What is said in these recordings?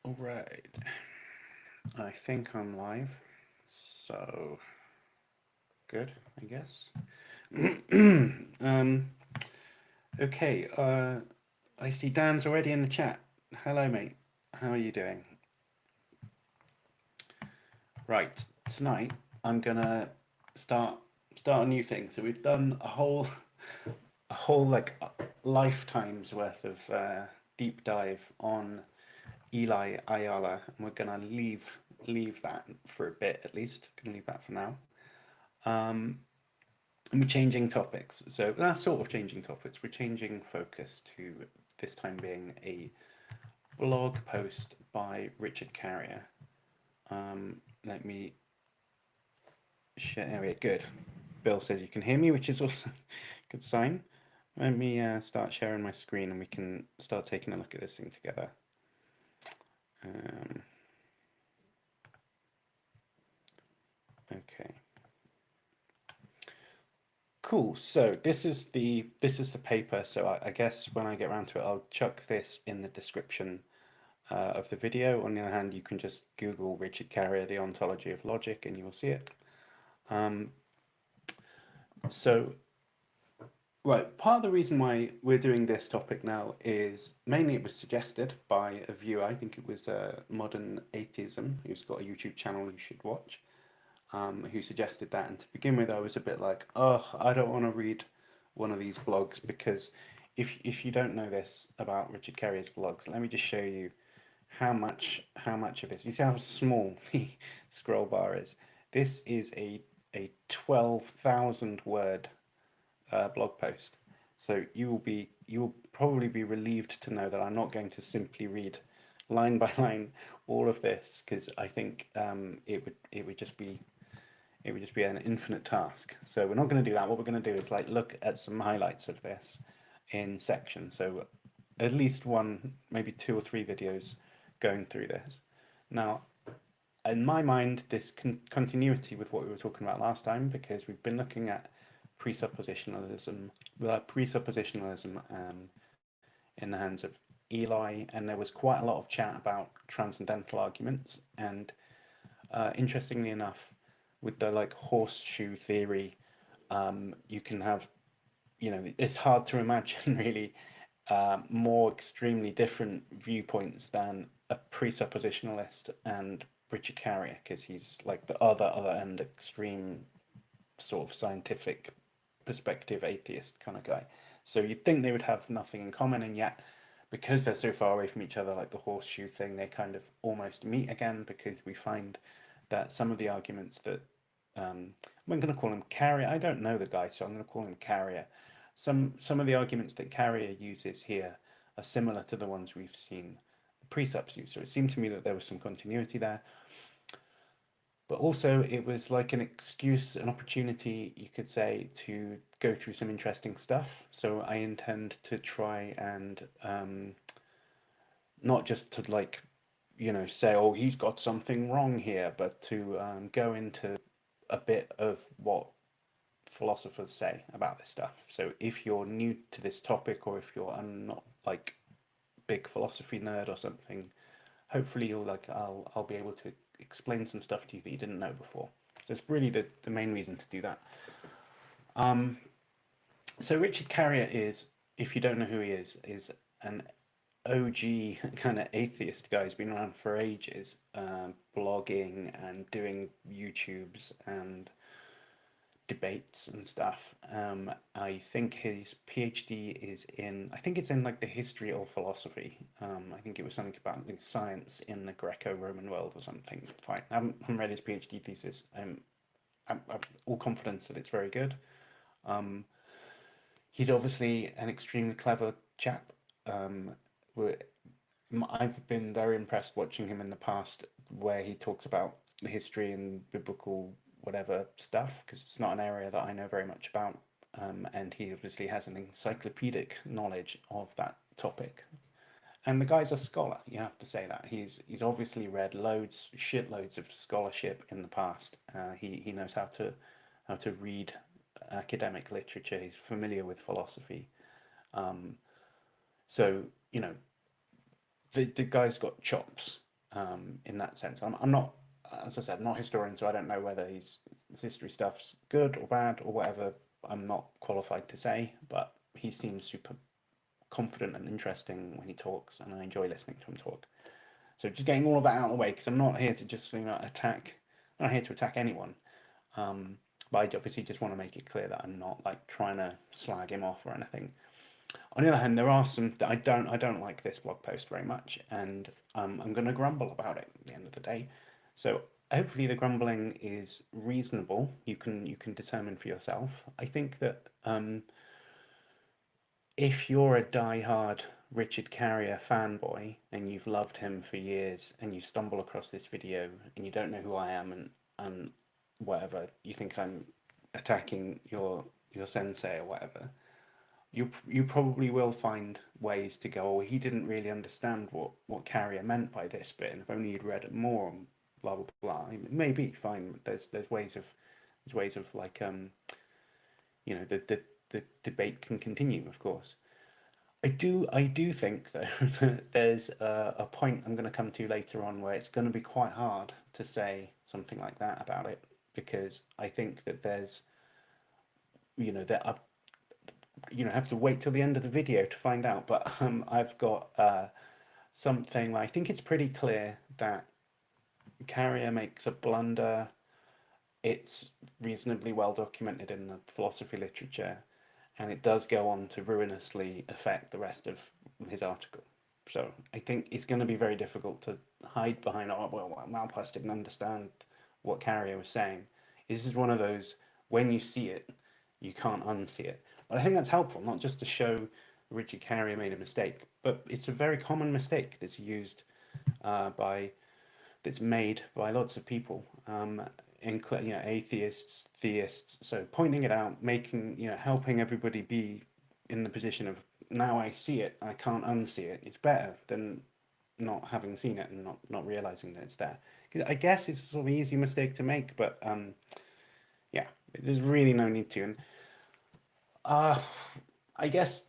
All right, I think I'm live, so good, I guess. um, okay, I see Dan's already in the chat. Hello, mate. How are you doing? Right, tonight I'm gonna start start a new thing. So we've done a whole like lifetime's worth of deep dive on Eli Ayala, and we're gonna leave that for a bit at least. Gonna leave that for now. Um, and we're changing topics. So that's sort of changing topics. We're changing focus to this time being a blog post by Richard Carrier. Let me share. There we go. Good. Bill says you can hear me, which is also a good sign. Let me start sharing my screen and we can start taking a look at this thing together. Um, okay. Cool. So this is the paper. So I guess when I get around to it, I'll chuck this in the description of the video. On the other hand, you can just Google Richard Carrier, the Ontology of Logic, and you will see it. Um, so, right, part of the reason why we're doing this topic now is mainly it was suggested by a viewer. I think it was Modern Atheism, who's got a YouTube channel you should watch, who suggested that. And to begin with, I was a bit like, oh, I don't want to read one of these blogs because if you don't know this about Richard Carrier's blogs, let me just show you how much of this. You see how small the scroll bar is. This is a 12,000 word blog post. So you will probably be relieved to know that I'm not going to simply read line by line all of this because I think it would just be an infinite task. So we're not going to do that. What we're going to do is like look at some highlights of this in sections. So at least one, maybe two or three videos going through this. Now, in my mind, this continuity with what we were talking about last time, because we've been looking at presuppositionalism, in the hands of Eli, and there was quite a lot of chat about transcendental arguments. And interestingly enough, with the like horseshoe theory, you can have, it's hard to imagine really more extremely different viewpoints than a presuppositionalist and Richard Carrier, because he's like the other end extreme sort of scientific perspective atheist kind of guy. So you'd think they would have nothing in common, and yet because they're so far away from each other, like the horseshoe thing, they kind of almost meet again because we find that some of the arguments that I'm going to call him Carrier. I don't know the guy, so I'm going to call him Carrier. Some of the arguments that Carrier uses here are similar to the ones we've seen precepts use. So it seemed to me that there was some continuity there. But also, it was like an excuse, an opportunity, you could say, to go through some interesting stuff. So I intend to try and not just to like, say, oh, he's got something wrong here, but to go into a bit of what philosophers say about this stuff. So if you're new to this topic, or if you're not like big philosophy nerd or something, hopefully you'll like I'll be able to explain some stuff to you that you didn't know before. So it's really the main reason to do that. Um, so Richard Carrier is, if you don't know who he is an OG kind of atheist guy. He's been around for ages, blogging and doing YouTubes and debates and stuff. I think his PhD is in, I think it's in like the history of philosophy. I think it was something about like, science in the Greco-Roman world or something. Fine, I haven't read his PhD thesis. I'm all confidence that it's very good. Um, he's obviously an extremely clever chap. Um, I've been very impressed watching him in the past, where he talks about the history and biblical whatever stuff, because it's not an area that I know very much about. And he obviously has an encyclopedic knowledge of that topic. And the guy's a scholar, you have to say that. He's obviously read shitloads of scholarship in the past. He knows how to read academic literature. He's familiar with philosophy. Um, so, the guy's got chops. in that sense. I'm not, as I said, not a historian, so I don't know whether his history stuff's good or bad or whatever. I'm not qualified to say, but he seems super confident and interesting when he talks, and I enjoy listening to him talk. So just getting all of that out of the way, because I'm not here to just attack. I'm not here to attack anyone. But I obviously just want to make it clear that I'm not like trying to slag him off or anything. On the other hand, there are some that I don't like this blog post very much, and I'm going to grumble about it at the end of the day. So hopefully the grumbling is reasonable. You can determine for yourself. I think that if you're a die-hard Richard Carrier fanboy and you've loved him for years and you stumble across this video and you don't know who I am and whatever, you think I'm attacking your sensei or whatever, you probably will find ways to go, oh, he didn't really understand what Carrier meant by this bit, and if only he'd read it more, and blah blah blah. Maybe fine. There's ways of like the debate can continue, of course. I do think though that there's a point I'm going to come to later on where it's going to be quite hard to say something like that about it, because I think that there's that I've have to wait till the end of the video to find out, but I've got something where I think it's pretty clear that Carrier makes a blunder. It's reasonably well documented in the philosophy literature, and it does go on to ruinously affect the rest of his article. So I think it's going to be very difficult to hide behind, oh, well, Malpass didn't understand what Carrier was saying. This is one of those, when you see it, you can't unsee it. But I think that's helpful, not just to show Richard Carrier made a mistake, but it's a very common mistake that's used by that's made by lots of people, atheists, theists. So pointing it out, making helping everybody be in the position of, now I see it, I can't unsee it. It's better than not having seen it and not realizing that it's there. I guess it's a sort of easy mistake to make, but yeah, there's really no need to. And I guess,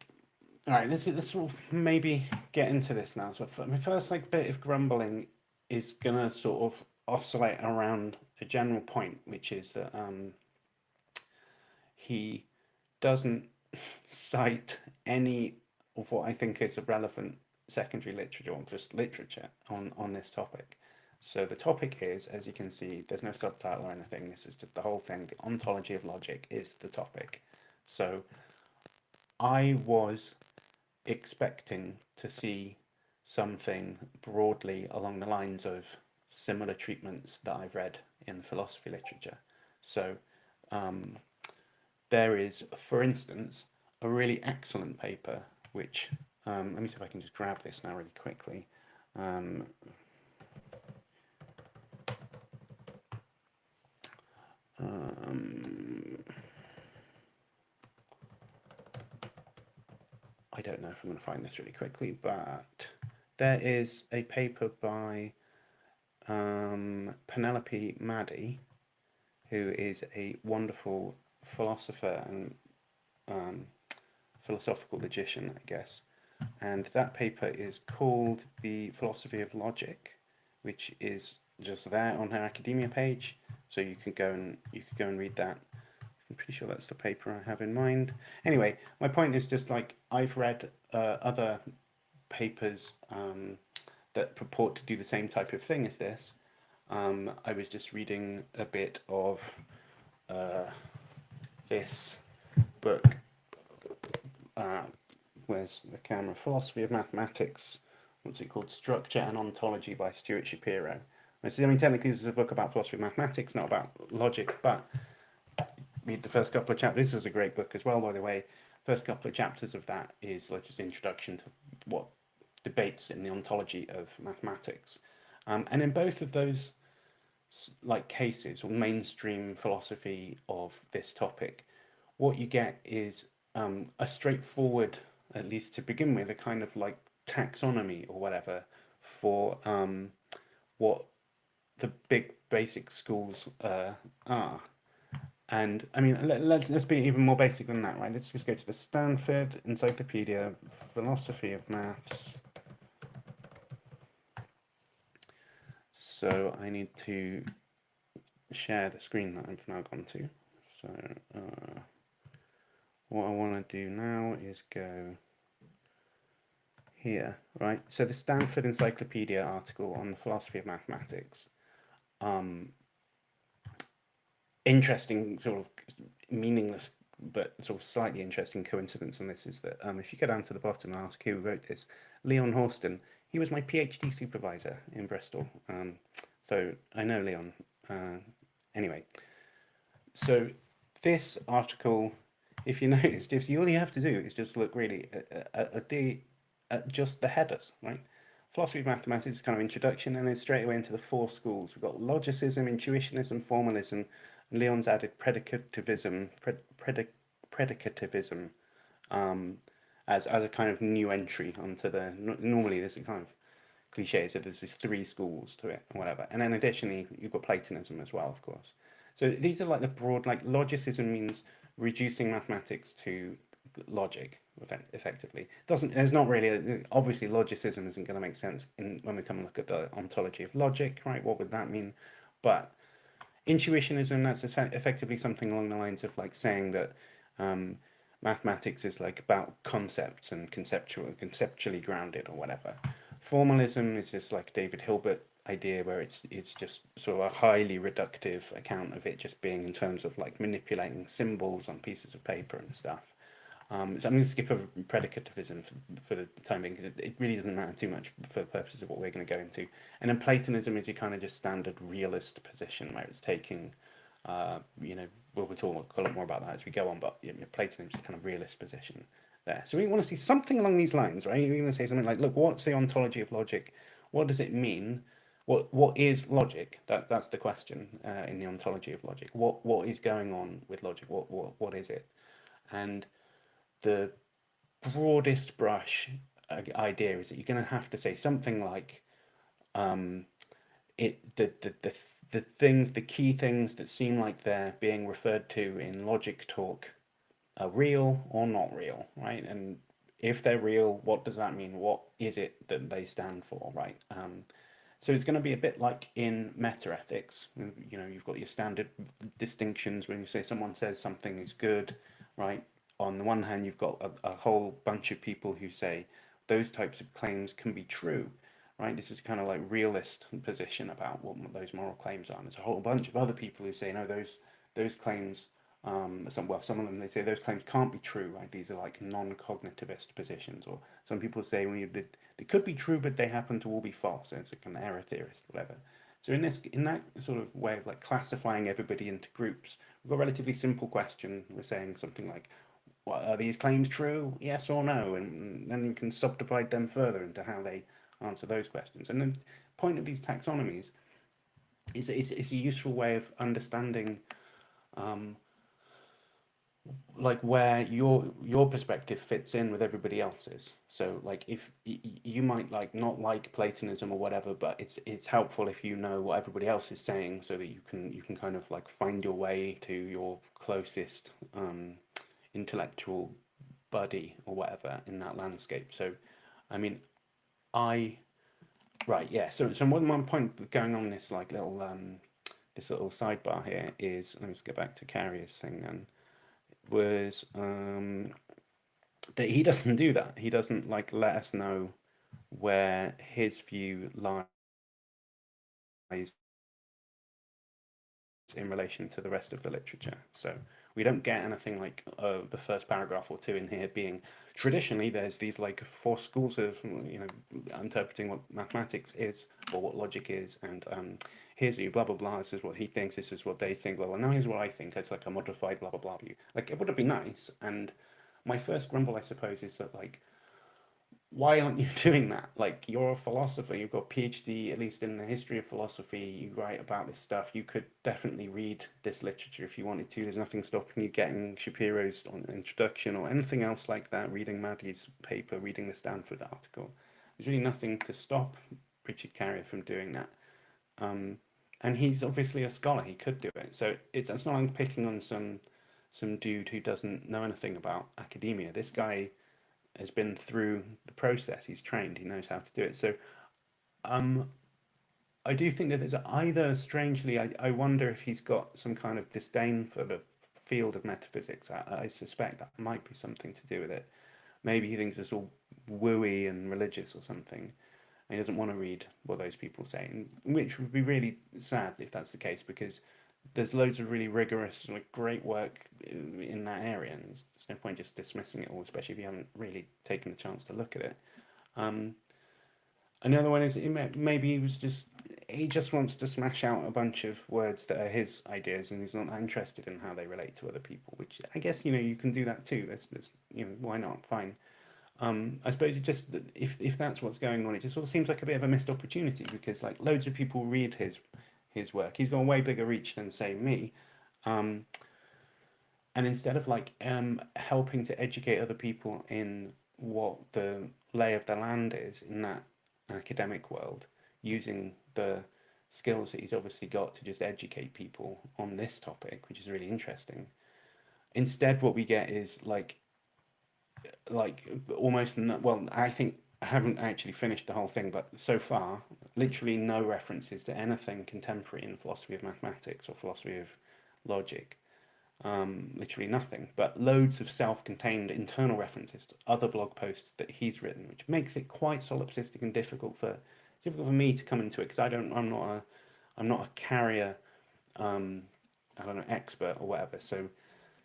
all right, let's sort of maybe get into this now. So my first like bit of grumbling is gonna sort of oscillate around a general point, which is that he doesn't cite any of what I think is a relevant secondary literature or just literature on this topic. So the topic is, as you can see, there's no subtitle or anything. This is just the whole thing. The ontology of logic is the topic. So I was expecting to see something broadly along the lines of similar treatments that I've read in philosophy literature. So there is, for instance, a really excellent paper which, let me see if I can just grab this now really quickly. I don't know if I'm going to find this really quickly, but there is a paper by Penelope Maddy, who is a wonderful philosopher and philosophical logician, I guess. And that paper is called The Philosophy of Logic, which is just there on her academia page. So you could go and read that. I'm pretty sure that's the paper I have in mind. Anyway, my point is just like I've read other papers that purport to do the same type of thing as this. I was just reading a bit of this book. Where's the camera? Philosophy of Mathematics. What's it called? Structure and Ontology by Stuart Shapiro. Technically this is a book about philosophy of mathematics, not about logic, but read the first couple of chapters. This is a great book as well, by the way. First couple of chapters of that is like just an introduction to what debates in the ontology of mathematics. And in both of those like cases, or mainstream philosophy of this topic, what you get is a straightforward, at least to begin with, a kind of like taxonomy or whatever for what the big basic schools are. And I mean, let's be even more basic than that, right? Let's just go to the Stanford Encyclopedia, Philosophy of Maths. So I need to share the screen that I've now gone to. So what I want to do now is go here, right? So the Stanford Encyclopedia article on the philosophy of mathematics. Um, Interesting, sort of meaningless, but sort of slightly interesting coincidence on this is that if you go down to the bottom and ask who wrote this, Leon Horston, he was my PhD supervisor in Bristol. So I know Leon. Uh, anyway, so this article, if you noticed, if you all you have to do is just look really at just the headers, right? Philosophy of mathematics is kind of introduction, and then straight away into the four schools. We've got logicism, intuitionism, formalism, and Leon's added predicativism um, as a kind of new entry onto the. Normally, there's a kind of cliche, so there's these three schools to it, or whatever. And then additionally, you've got Platonism as well, of course. So these are like the broad, like logicism means reducing mathematics to logic, effectively. Doesn't there's not really obviously logicism isn't going to make sense in when we come and look at the ontology of logic, right? What would that mean? But intuitionism, that's effectively something along the lines of like saying that um, mathematics is like about concepts and conceptually grounded or whatever. Formalism is just like David Hilbert idea where it's just sort of a highly reductive account of it just being in terms of like manipulating symbols on pieces of paper and stuff. So I'm going to skip over predicativism for the time being because it really doesn't matter too much for the purposes of what we're going to go into. And then Platonism is your kind of just standard realist position where it's taking, we'll talk a lot more about that as we go on, but Platonism is a kind of realist position there. So we want to see something along these lines, right? You're going to say something like, look, what's the ontology of logic? What does it mean? What is logic? That's the question in the ontology of logic. What is going on with logic? What is it? And the broadest brush idea is that you're going to have to say something like um, it the things the key things that seem like they're being referred to in logic talk are real or not real, right? And if they're real, what does that mean? What is it that they stand for, right? So it's going to be a bit like in metaethics. You've got your standard distinctions when you say someone says something is good, right? On the one hand, you've got a whole bunch of people who say those types of claims can be true, right? This is kind of like realist position about what those moral claims are. And there's a whole bunch of other people who say no, those claims some of them they say those claims can't be true, right? These are like non-cognitivist positions, or some people say they could be true, but they happen to all be false. So it's like an error theorist, whatever. So in that sort of way of like classifying everybody into groups, we've got a relatively simple question. We're saying something like, "What are these claims true? Yes or no?" And then you can subdivide them further into how they answer those questions. And the point of these taxonomies is it's a useful way of understanding um, like where your perspective fits in with everybody else's. So like if you might like not like Platonism or whatever, but it's helpful if you know what everybody else is saying so that you can kind of like find your way to your closest intellectual buddy or whatever in that landscape. So I mean I right, yeah, so one point going on this little sidebar here is, let me just go back to Carrier's thing then, was that he doesn't do that. He doesn't like let us know where his view lies in relation to the rest of the literature. So we don't get anything like the first paragraph or two in here being traditionally there's these like four schools of interpreting what mathematics is or what logic is, and here's you blah blah blah. This is what he thinks. This is what they think. Blah blah. Now here's what I think. It's like a modified blah blah blah view. Like it would be nice. And my first grumble, I suppose, is that like why aren't you doing that? Like, you're a philosopher, you've got a PhD, at least in the history of philosophy, you write about this stuff. You could definitely read this literature if you wanted to. There's nothing stopping you getting Shapiro's introduction or anything else like that, reading Maddie's paper, reading the Stanford article. There's really nothing to stop Richard Carrier from doing that. And he's obviously a scholar, he could do it. So it's not like picking on some dude who doesn't know anything about academia. This guy has been through the process. He's trained. He knows how to do it. So, um, I do think that there's either, strangely, I wonder if he's got some kind of disdain for the field of metaphysics. I suspect that might be something to do with it. Maybe he thinks it's all wooey and religious or something. And he doesn't want to read what those people say, which would be really sad if that's the case, because there's loads of really rigorous, like, great work in that area, and there's no point just dismissing it all, especially if you haven't really taken the chance to look at it. Um, Another one is maybe he just wants to smash out a bunch of words that are his ideas, and he's not that interested in how they relate to other people. Which I guess you can do that too. There's why not? Fine. I suppose it just if that's what's going on, it just sort of seems like a bit of a missed opportunity, because like loads of people read his work. He's got a way bigger reach than say me. Um, and instead of like helping to educate other people in what the lay of the land is in that academic world, using the skills that he's obviously got to just educate people on this topic, which is really interesting. Instead, what we get is like almost well, I think I haven't actually finished the whole thing, but so far, literally no references to anything contemporary in philosophy of mathematics or philosophy of logic. Literally nothing, but loads of self-contained internal references to other blog posts that he's written, which makes it quite solipsistic and difficult for me to come into it, because I'm not a carrier, I don't know, expert or whatever. So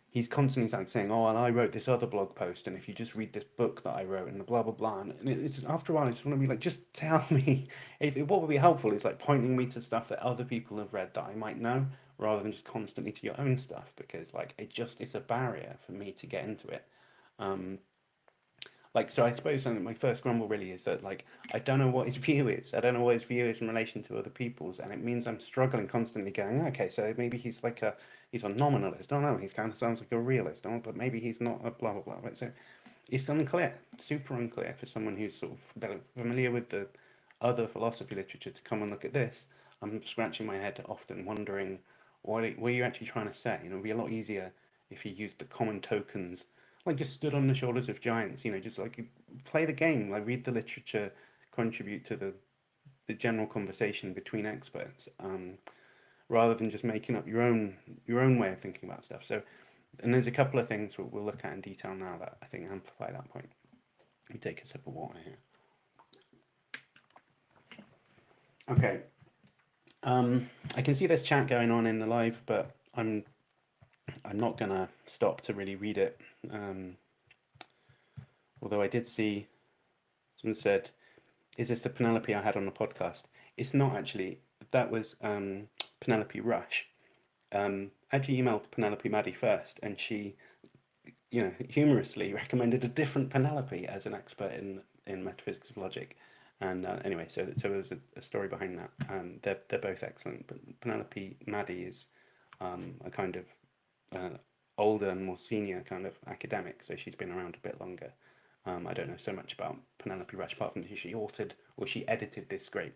he's constantly like saying, "Oh, and I wrote this other blog post, and if you just read this book that I wrote, and blah blah blah," and it's after a while, I just want to be like, just tell me. What would be helpful is like pointing me to stuff that other people have read that I might know, rather than just constantly to your own stuff, because like it's a barrier for me to get into it. Um, so I suppose my first grumble really is that like I don't know what his view is. I don't know what his view is in relation to other people's, and it means I'm struggling constantly going, okay, so maybe he's a nominalist. Oh no, he kind of sounds like a realist. Oh, but maybe he's not a blah blah blah. Right? So it's unclear, super unclear for someone who's sort of familiar with the other philosophy literature to come and look at this. I'm scratching my head often, wondering what are you actually trying to say. It'd be a lot easier if you used the common tokens, like just stood on the shoulders of giants. Just like play the game, like read the literature, contribute to the general conversation between experts, rather than just making up your own way of thinking about stuff. So, and there's a couple of things we'll look at in detail now that I think amplify that point. Let me take a sip of water here. Okay. I can see there's chat going on in the live, but I'm not gonna stop to really read it. Although I did see someone said, "Is this the Penelope I had on the podcast?" It's not actually. That was Penelope Rush. Actually emailed Penelope Maddie first, and she, humorously recommended a different Penelope as an expert in metaphysics of logic. And anyway, so there's a story behind that. They're both excellent, but Penelope Maddie is a kind of older and more senior kind of academic, so she's been around a bit longer. I don't know so much about Penelope Rush, apart from that she authored or she edited this great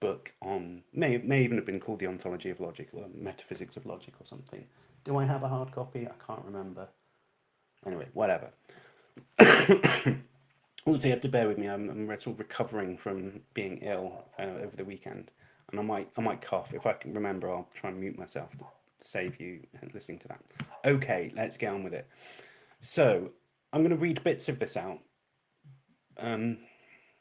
book on, may even have been called The Ontology of Logic or Metaphysics of Logic or something. Do I have a hard copy? I can't remember. Anyway, whatever. Also, you have to bear with me. I'm sort of recovering from being ill over the weekend, and I might cough. If I can remember, I'll try and mute myself to save you listening to that. Okay, let's get on with it. So I'm going to read bits of this out.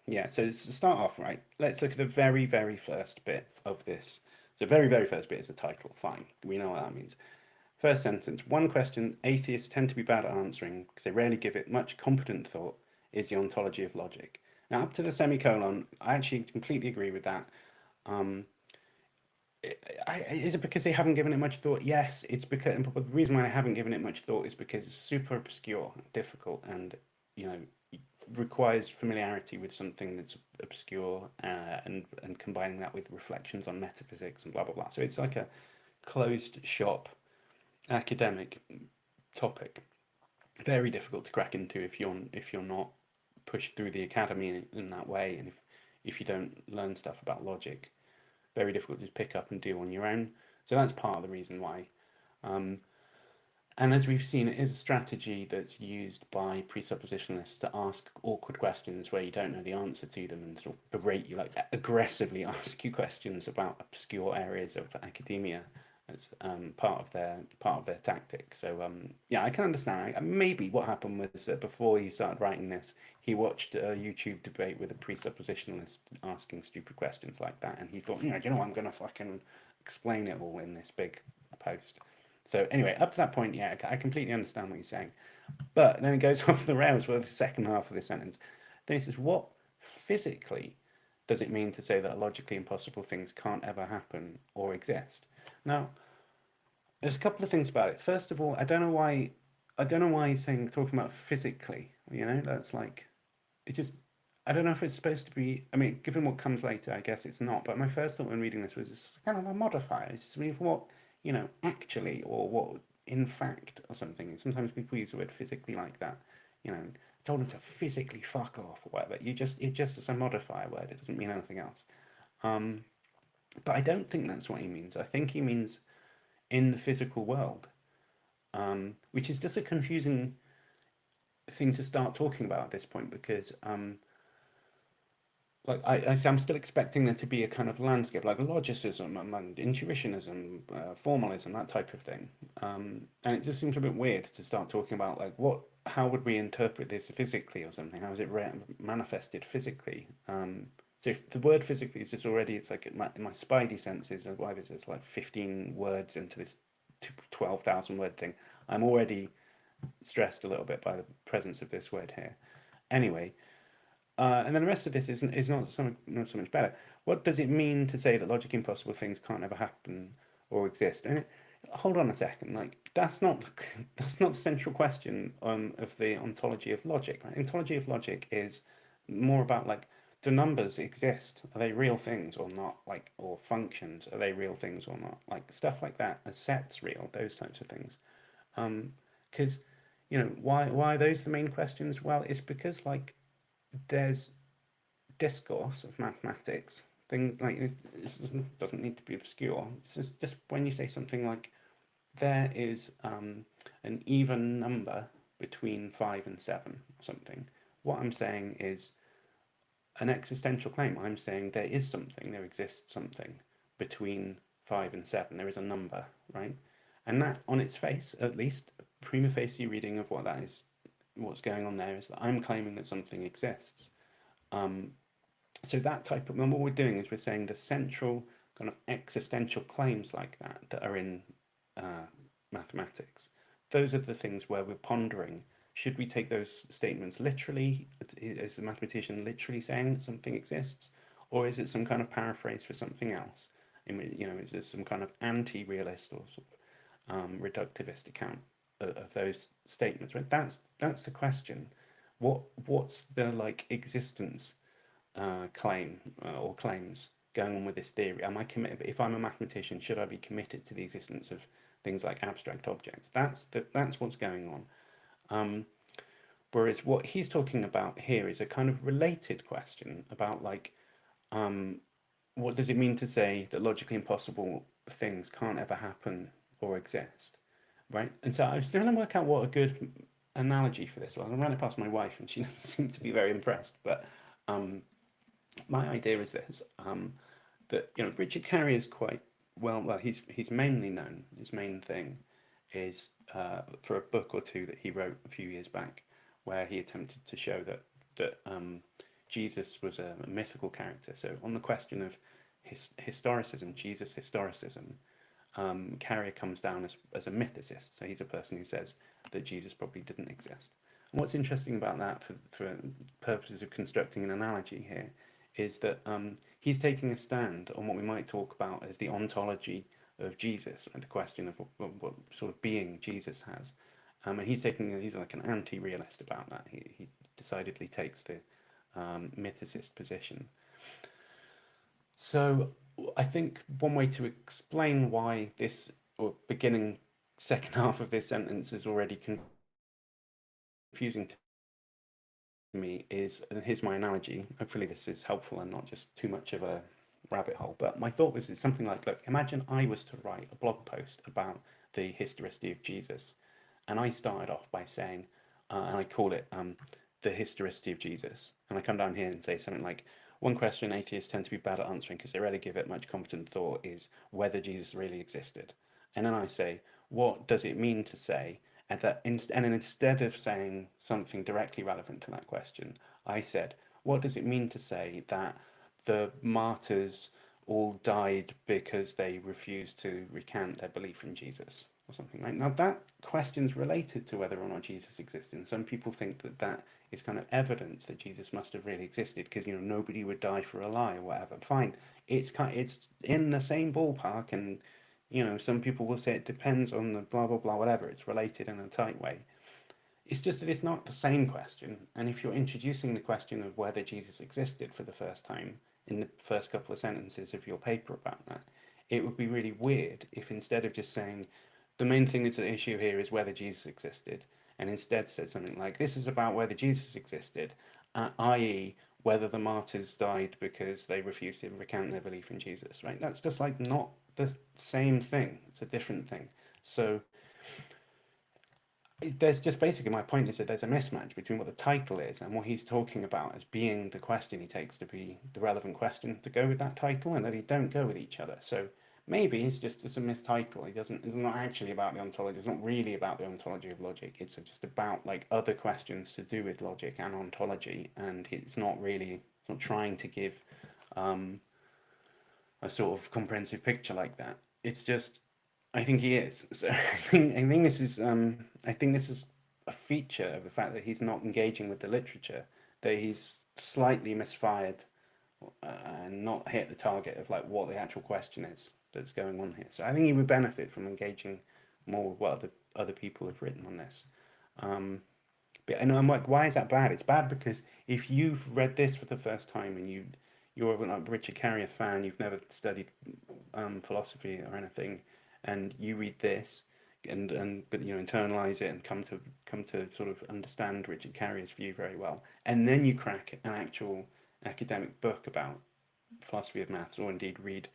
Yeah, so to start off, right, let's look at the very, very first bit of this. So very, very first bit is the title. Fine, we know what that means. First sentence, one question atheists tend to be bad at answering because they rarely give it much competent thought is the ontology of logic. Now, up to the semicolon, I actually completely agree with that. Um, is it because they haven't given it much thought? Yes, it's because, but the reason why I haven't given it much thought is because it's super obscure, difficult, and you know requires familiarity with something that's obscure, and combining that with reflections on metaphysics and blah blah blah. So it's like a closed shop academic topic, very difficult to crack into if you're not pushed through the academy in that way, and if you don't learn stuff about logic, very difficult to just pick up and do on your own. So that's part of the reason why. Um, And as we've seen, it is a strategy that's used by presuppositionalists to ask awkward questions where you don't know the answer to them and sort of berate you, like aggressively ask you questions about obscure areas of academia as part of their tactic. So yeah, I can understand. Maybe what happened was that before he started writing this, he watched a YouTube debate with a presuppositionalist asking stupid questions like that, and he thought, do you know what, I'm gonna fucking explain it all in this big post. So anyway, up to that point, yeah, I completely understand what you're saying. But then it goes off the rails with the second half of the sentence. Then he says, what physically does it mean to say that logically impossible things can't ever happen or exist? Now, there's a couple of things about it. First of all, I don't know why he's saying talking about physically. That's like it just I don't know if it's supposed to be. I mean, given what comes later, I guess it's not. But my first thought when reading this was it's kind of a modifier. It's just mean what actually or what in fact or something. Sometimes people use the word physically like that. You know, told them to physically fuck off or whatever. It just is a modifier word. It doesn't mean anything else. Um, but I don't think that's what he means. I think he means in the physical world, which is just a confusing thing to start talking about at this point because like I'm still expecting there to be a kind of landscape, like logicism and intuitionism, formalism, that type of thing. And it just seems a bit weird to start talking about like how would we interpret this physically or something? How is it manifested physically? So if the word physically is just already, it's like my spidey senses, or whatever it is, like 15 words into this 12,000 word thing. I'm already stressed a little bit by the presence of this word here. Anyway, and then the rest of this is not so much better. What does it mean to say that logic impossible things can't ever happen or exist? And hold on a second, like that's not the central question of the ontology of logic. Right? Ontology of logic is more about like do numbers exist? Are they real things or not? Like or functions, are they real things or not? Like stuff like that. Are sets real? Those types of things. Because why are those the main questions? Well, it's because like there's discourse of mathematics. Things like this doesn't need to be obscure. It's just when you say something like there is an even number between 5 and 7 or something, what I'm saying is an existential claim. I'm saying there is something, there exists something between 5 and 7. There is a number, right? And that, on its face, at least, prima facie reading of what that is, what's going on there is that I'm claiming that something exists. Um, so that type of, and what we're doing is we're saying the central kind of existential claims like that are in uh, mathematics. Those are the things where we're pondering. Should we take those statements literally? Is the mathematician literally saying that something exists, or is it some kind of paraphrase for something else? Is it some kind of anti-realist or sort of reductivist account of those statements? Right. That's the question. What's the like existence claim or claims going on with this theory? Am I committed? If I'm a mathematician, should I be committed to the existence of things like abstract objects? That's what's going on. Um, Whereas what he's talking about here is a kind of related question about like what does it mean to say that logically impossible things can't ever happen or exist, right? And so I was trying to work out what a good analogy for this was. I ran it past my wife, and she doesn't seem to be very impressed. But um, my idea is this: that Richard Carrier is quite well. He's mainly known. His main thing is for a book or two that he wrote a few years back, where he attempted to show that Jesus was a mythical character. So on the question of historicism, Jesus historicism, Carrier comes down as a mythicist. So he's a person who says that Jesus probably didn't exist. And what's interesting about that, for purposes of constructing an analogy here, is that he's taking a stand on what we might talk about as the ontology of Jesus, and the question of what sort of being Jesus has. And he's like an anti-realist about that. He decidedly takes the mythicist position. So I think one way to explain why this or beginning second half of this sentence is already confusing to me is, and here's my analogy. Hopefully this is helpful and not just too much of a rabbit hole. But my thought was something like, look, imagine I was to write a blog post about the historicity of Jesus. And I started off by saying, and I call it the historicity of Jesus. And I come down here and say something like, one question atheists tend to be bad at answering because they rarely give it much competent thought is whether Jesus really existed. And then I say, what does it mean to say? And instead of saying something directly relevant to that question, I said, what does it mean to say that the martyrs all died because they refused to recant their belief in Jesus or something like that? Now that question's related to whether or not Jesus existed. And some people think that that is kind of evidence that Jesus must have really existed because nobody would die for a lie or whatever. Fine, it's in the same ballpark, and some people will say it depends on the blah blah blah whatever. It's related in a tight way. It's just that it's not the same question. And if you're introducing the question of whether Jesus existed for the first time in the first couple of sentences of your paper about that, it would be really weird if instead of just saying the main thing that's at issue here is whether Jesus existed, and instead said something like this is about whether Jesus existed, i.e., whether the martyrs died because they refused to recant their belief in Jesus, right? That's just like not the same thing. It's a different thing. So there's just basically my point is that there's a mismatch between what the title is and what he's talking about as being the question he takes to be the relevant question to go with that title, and that they don't go with each other. So maybe it's a mistitle. It's not actually about the ontology. It's not really about the ontology of logic. It's just about like other questions to do with logic and ontology, and it's not trying to give a sort of comprehensive picture like that. It's just I think he is. So I think this is a feature of the fact that he's not engaging with the literature, that he's slightly misfired and not hit the target of like what the actual question is that's going on here. So I think he would benefit from engaging more with what other people have written on this. And I'm like, why is that bad? It's bad because if you've read this for the first time and you're a Richard Carrier fan, you've never studied philosophy or anything, and you read this but internalize it and come to sort of understand Richard Carrier's view very well, and then you crack an actual academic book about philosophy of maths, or indeed read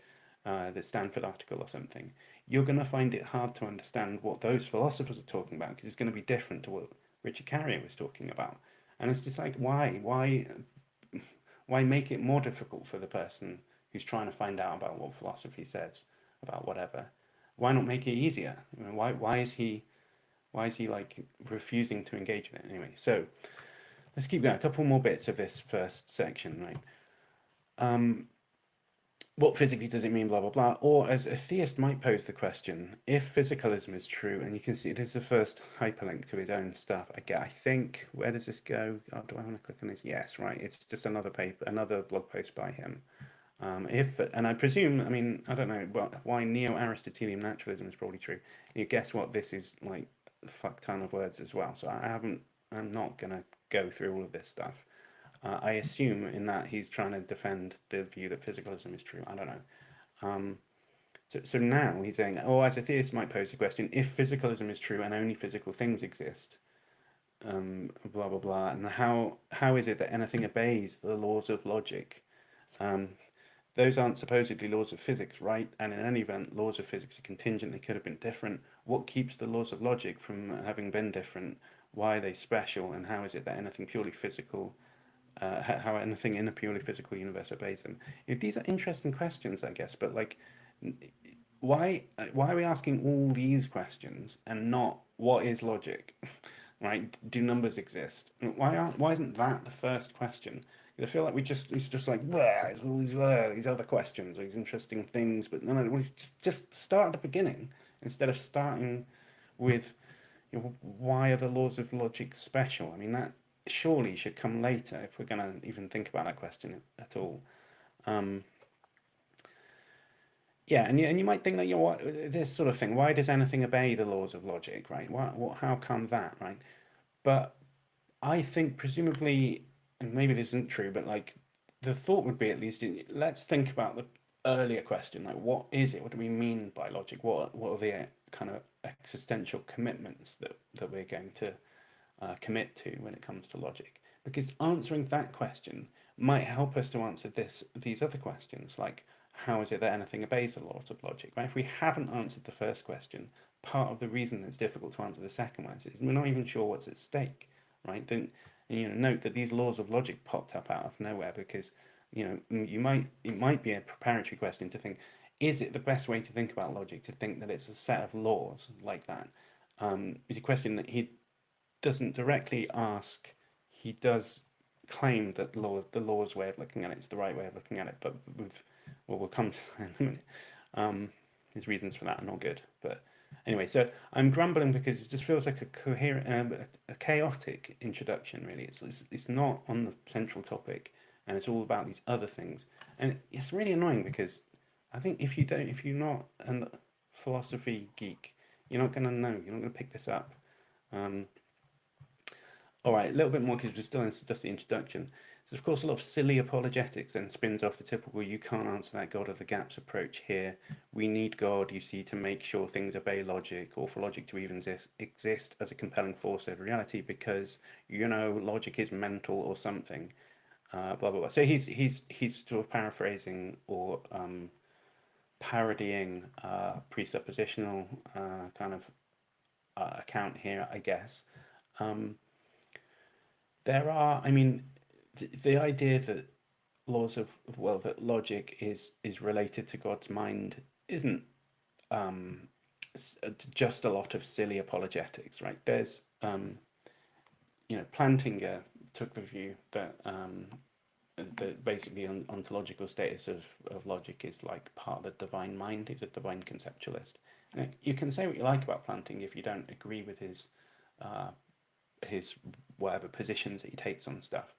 the Stanford article or something, you're going to find it hard to understand what those philosophers are talking about because it's going to be different to what Richard Carrier was talking about. And it's just like, why make it more difficult for the person who's trying to find out about what philosophy says about whatever? Why not make it easier? Why is he like refusing to engage in it anyway? So let's keep going. A couple more bits of this first section, right? What physically does it mean, blah, blah, blah? Or as a theist might pose the question, if physicalism is true, and you can see this is the first hyperlink to his own stuff. I think, where does this go? Oh, do I want to click on this? Yes, right. It's just another paper, another blog post by him. And I presume, I mean, I don't know why neo-Aristotelian naturalism is probably true. You guess what? This is like a fuck ton of words as well. So I'm not gonna go through all of this stuff. I assume in that he's trying to defend the view that physicalism is true. I don't know. So now he's saying, oh, as a theist might pose the question, if physicalism is true and only physical things exist, blah blah blah, and how is it that anything obeys the laws of logic? Those aren't supposedly laws of physics, right? And in any event, laws of physics are contingent. They could have been different. What keeps the laws of logic from having been different? Why are they special? And how is it that anything purely physical how anything in a purely physical universe obeys them? These are interesting questions, I guess, but like, why are we asking all these questions and not what is logic, right? Do numbers exist? Why isn't that the first question? I feel like it's just like it's all these other questions, these interesting things, but no, we just start at the beginning instead of starting with why are the laws of logic special? I mean, that surely should come later if we're going to even think about that question at all. Yeah, and you might think that what this sort of thing. Why does anything obey the laws of logic, right? How come that, right? But I think presumably, and maybe this isn't true, but like the thought would be at least let's think about the earlier question, like what is it? What do we mean by logic? What are the kind of existential commitments that we're going to commit to when it comes to logic? Because answering that question might help us to answer these other questions, like how is it that anything obeys the laws of logic? Right? If we haven't answered the first question, part of the reason it's difficult to answer the second one is we're not even sure what's at stake, right? Don't note that these laws of logic popped up out of nowhere because it might be a preparatory question to think, is it the best way to think about logic to think that it's a set of laws like that? It's a question that he doesn't directly ask. He does claim that the law's way of looking at it is the right way of looking at it, but we'll come to that in a minute. His reasons for that are not good, but anyway. So I'm grumbling because it just feels like a coherent, a chaotic introduction. Really, it's not on the central topic, and it's all about these other things, and it's really annoying because I think if you're not a philosophy geek, you're not going to know. You're not going to pick this up. Um, all right, a little bit more because we're still in just the introduction. So, of course, a lot of silly apologetics then spins off the typical "you can't answer that God of the gaps" approach here. We need God, you see, to make sure things obey logic, or for logic to even exist as a compelling force over reality, because logic is mental or something. Blah blah blah. So he's sort of paraphrasing or parodying presuppositional kind of account here, I guess. Um, There are, I mean, the idea that that logic is related to God's mind isn't um, just a lot of silly apologetics, right? There's, Plantinga took the view that basically ontological status of logic is like part of the divine mind. He's a divine conceptualist. And you can say what you like about Plantinga if you don't agree with uh, his whatever positions that he takes on stuff.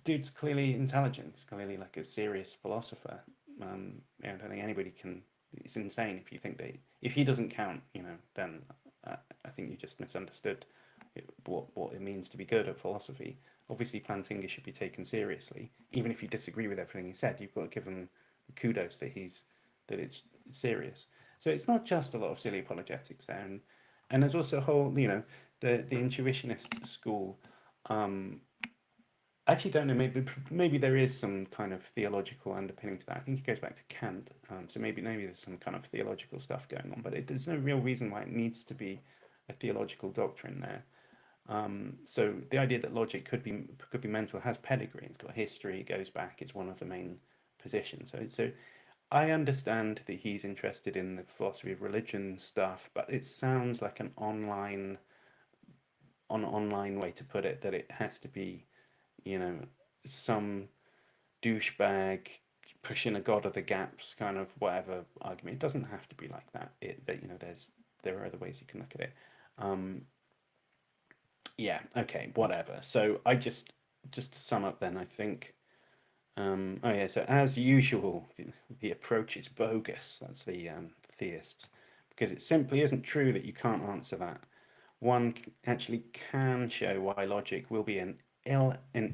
Dude's clearly intelligent. He's clearly like a serious philosopher. I don't think anybody can. It's insane if you think that if he doesn't count, then I think you just misunderstood what it means to be good at philosophy. Obviously, Plantinga should be taken seriously, even if you disagree with everything he said. You've got to give him kudos that it's serious. So it's not just a lot of silly apologetics there, and there's also a whole the intuitionist school. I actually don't know. Maybe there is some kind of theological underpinning to that. I think it goes back to Kant. So maybe there's some kind of theological stuff going on, but there's no real reason why it needs to be a theological doctrine there. So the idea that logic could be mental has pedigree. It's got history. It goes back. It's one of the main positions. So I understand that he's interested in the philosophy of religion stuff, but it sounds like an online way to put it, that it has to be, you know, some douchebag pushing a God of the gaps kind of whatever argument. It doesn't have to be like that. There are other ways you can look at it. Um, yeah, okay, whatever. So just to sum up then, I think. Oh yeah, so as usual, the approach is bogus. That's the theists, because it simply isn't true that you can't answer that. One actually can show why logic will be an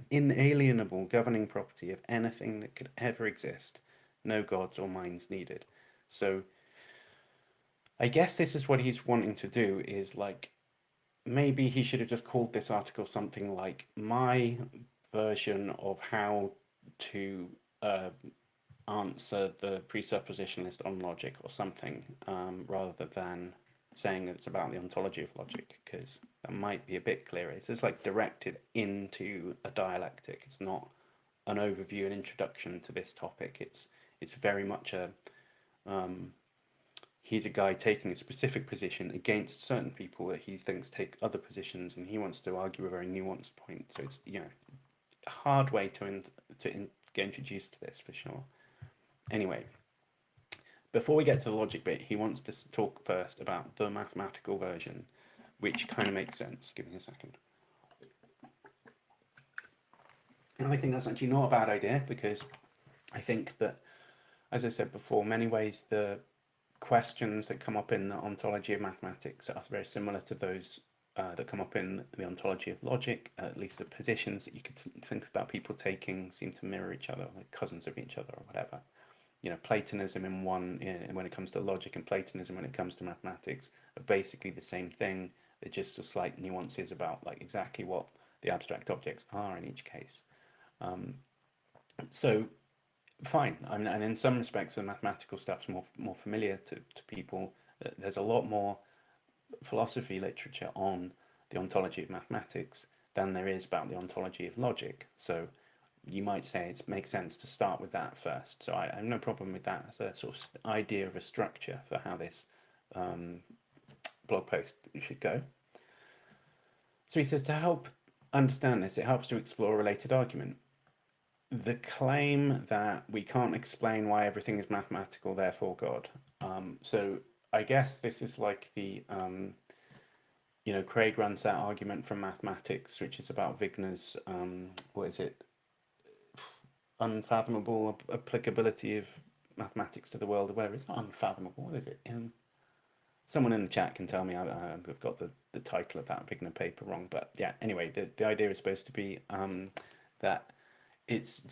inalienable governing property of anything that could ever exist, no gods or minds needed. So I guess this is what he's wanting to do, is like maybe he should have just called this article something like "My version of how to uh, answer the presuppositionalist on logic" or something, rather than saying that it's about the ontology of logic, because that might be a bit clearer. It's just like directed into a dialectic. It's not an overview, an introduction to this topic. It's very much um, he's a guy taking a specific position against certain people that he thinks take other positions, and he wants to argue a very nuanced point. So it's a hard way to get introduced to this for sure. Anyway, before we get to the logic bit, he wants to talk first about the mathematical version, which kind of makes sense. Give me a second. And I think that's actually not a bad idea, because I think that, as I said before, many ways the questions that come up in the ontology of mathematics are very similar to those that come up in the ontology of logic. At least the positions that you could think about people taking seem to mirror each other, like cousins of each other or whatever. Platonism when it comes to logic, and Platonism when it comes to mathematics are basically the same thing. They're just slight nuances about like exactly what the abstract objects are in each case. So fine. I mean, and in some respects, the mathematical stuff's more familiar to people. There's a lot more philosophy literature on the ontology of mathematics than there is about the ontology of logic. So you might say it makes sense to start with that first. So I have no problem with that as a sort of idea of a structure for how this um, blog post should go. So he says to help understand this, it helps to explore a related argument. The claim that we can't explain why everything is mathematical, therefore God. So I guess this is like Craig runs that argument from mathematics, which is about Wigner's, what is it, unfathomable applicability of mathematics to the world, or whatever. It's not unfathomable. What is it? Someone in the chat can tell me I've got the title of that Wigner paper wrong. But yeah, anyway, the idea is supposed to be that it's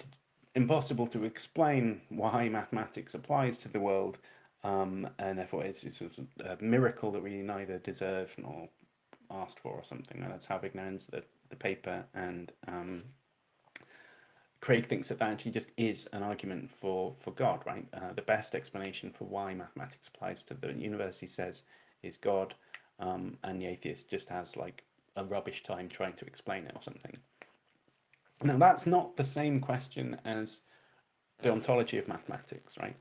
impossible to explain why mathematics applies to the world, and therefore it's a miracle that we neither deserve nor asked for or something. And that's how Wigner ends the paper, and Craig thinks that actually just is an argument for God, right? The best explanation for why mathematics applies to the universe, he says, is God, and the atheist just has like a rubbish time trying to explain it or something. Now, that's not the same question as the ontology of mathematics, right?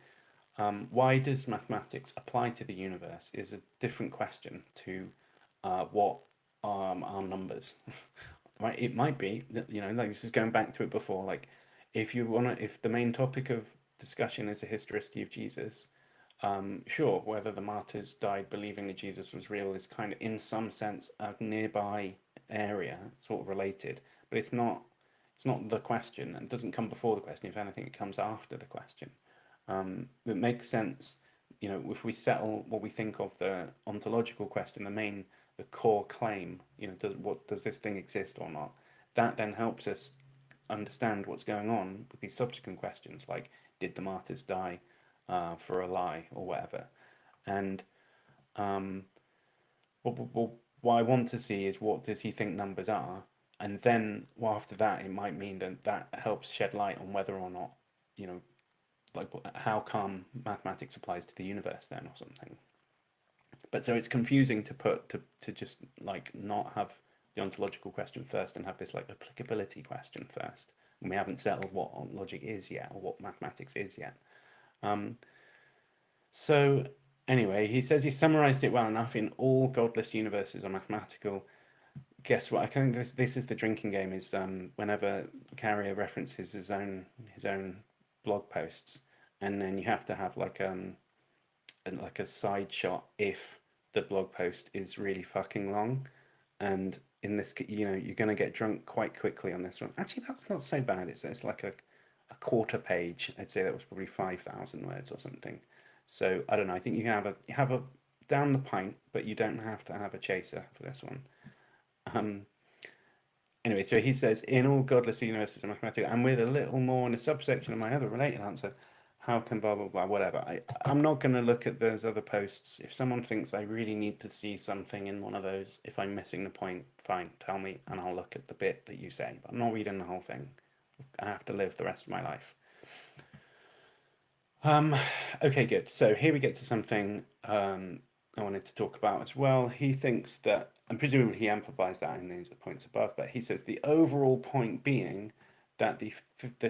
Why does mathematics apply to the universe is a different question to what are numbers, right? It might be that, like this is going back to it before, like if the main topic of discussion is a historicity of Jesus, sure, whether the martyrs died believing that Jesus was real is kind of in some sense a nearby area, sort of related, but it's not the question, and it doesn't come before the question. If anything, it comes after the question. It makes sense, if we settle what we think of the ontological question, the core claim, does this thing exist or not? That then helps us understand what's going on with these subsequent questions, like did the martyrs die for a lie or whatever? And um, what I want to see is what does he think numbers are, and then after that, it might mean that helps shed light on whether or not, you know, like how come mathematics applies to the universe then or something. But so it's confusing to just like not have the ontological question first and have this like applicability question first, and we haven't settled what logic is yet or what mathematics is yet. Um, so anyway, he says he summarized it well enough. In all godless universes are mathematical. Guess what? I think this is the drinking game. Is whenever Carrier references his own blog posts, and then you have to have like a side shot if the blog post is really fucking long, and in this, you're going to get drunk quite quickly on this one. Actually, that's not so bad. It's like a quarter page. I'd say that was probably 5,000 words or something. So I don't know. I think you have a down the pint, but you don't have to have a chaser for this one. Um, anyway, so he says, in all godless universes and mathematics, and with a little more in a subsection of my other related answer, how can blah blah blah whatever. I'm not going to look at those other posts. If someone thinks I really need to see something in one of those, if I'm missing the point, fine, tell me, and I'll look at the bit that you say. But I'm not reading the whole thing. I have to live the rest of my life. Okay, good. So here we get to something I wanted to talk about as well. He thinks that, and presumably he amplifies that in these points above, but he says the overall point being that the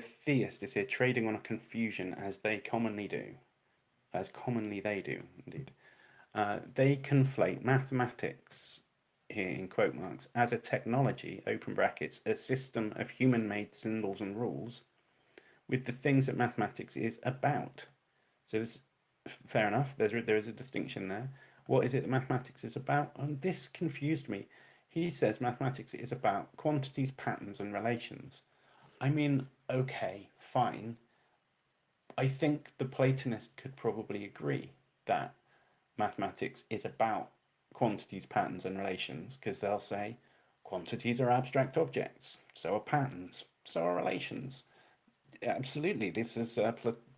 theist is here trading on a confusion as they commonly do, indeed. They conflate mathematics, here in quote marks, as a technology, open brackets, a system of human-made symbols and rules, with the things that mathematics is about. So this, fair enough. There is a distinction there. What is it that mathematics is about? And this confused me. He says mathematics is about quantities, patterns, and relations. I mean, okay, fine. I think the Platonist could probably agree that mathematics is about quantities, patterns, and relations, because they'll say quantities are abstract objects, so are patterns, so are relations. Absolutely, this is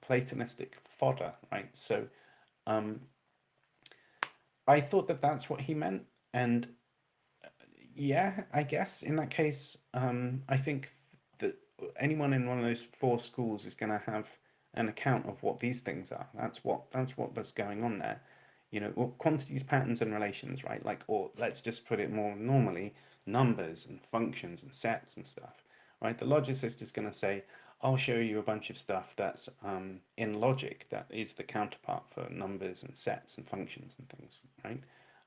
Platonistic fodder, right? So um, I thought that that's what he meant, and yeah, I guess in that case, I think that anyone in one of those four schools is going to have an account of what these things are. That's going on there. You know, well, quantities, patterns, and relations, right? Like, or let's just put it more normally, numbers and functions and sets and stuff, right? The logicist is going to say, I'll show you a bunch of stuff that's in logic that is the counterpart for numbers and sets and functions and things, right?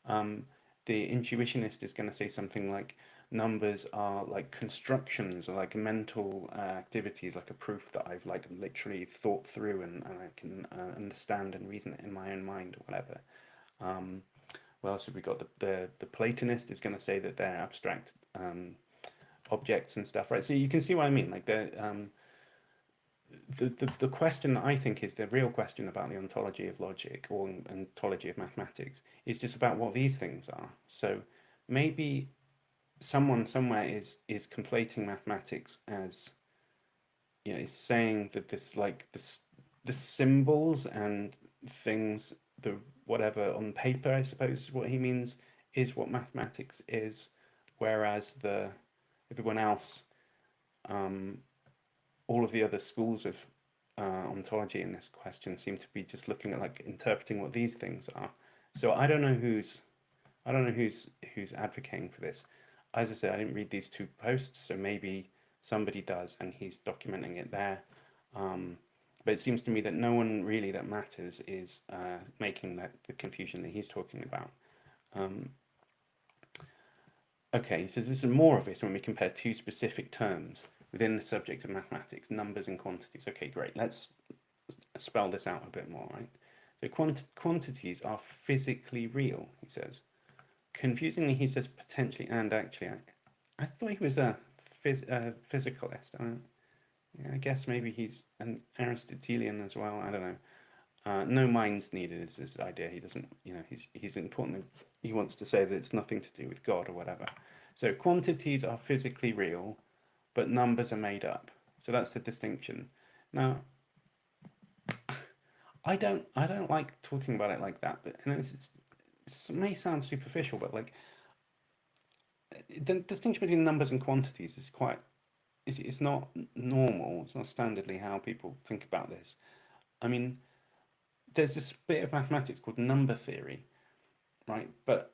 Um, the intuitionist is going to say something like numbers are like constructions or like mental activities, like a proof that I've like literally thought through and I can understand and reason it in my own mind or whatever. Um, what else have we got? The Platonist is going to say that they're abstract objects and stuff, right? So you can see what I mean. Like the question that I think is the real question about the ontology of logic or ontology of mathematics is just about what these things are. So maybe someone somewhere is conflating mathematics as, you know, is saying that this like this the symbols and things, the whatever on paper, I suppose is what he means, is what mathematics is, whereas the everyone else, um, all of the other schools of ontology in this question seem to be just looking at like interpreting what these things are. So I don't know who's advocating for this. As I said, I didn't read these two posts, so maybe somebody does and he's documenting it there. Um, but it seems to me that no one really that matters is making the confusion that he's talking about. Um, okay, so this is more of this when we compare two specific terms within the subject of mathematics, numbers and quantities. Okay, great. Let's spell this out a bit more, right? So quantities are physically real, he says. Confusingly, he says potentially and actually. I thought he was a physicalist. I guess maybe he's an Aristotelian as well. I don't know. No minds needed is his idea. He doesn't, you know, he's important. He wants to say that it's nothing to do with God or whatever. So quantities are physically real, but numbers are made up. So that's the distinction. Now, I don't like talking about it like that, but and it may sound superficial, but like the distinction between numbers and quantities is quite it's not normal. It's not standardly how people think about this. I mean, there's this bit of mathematics called number theory, right? But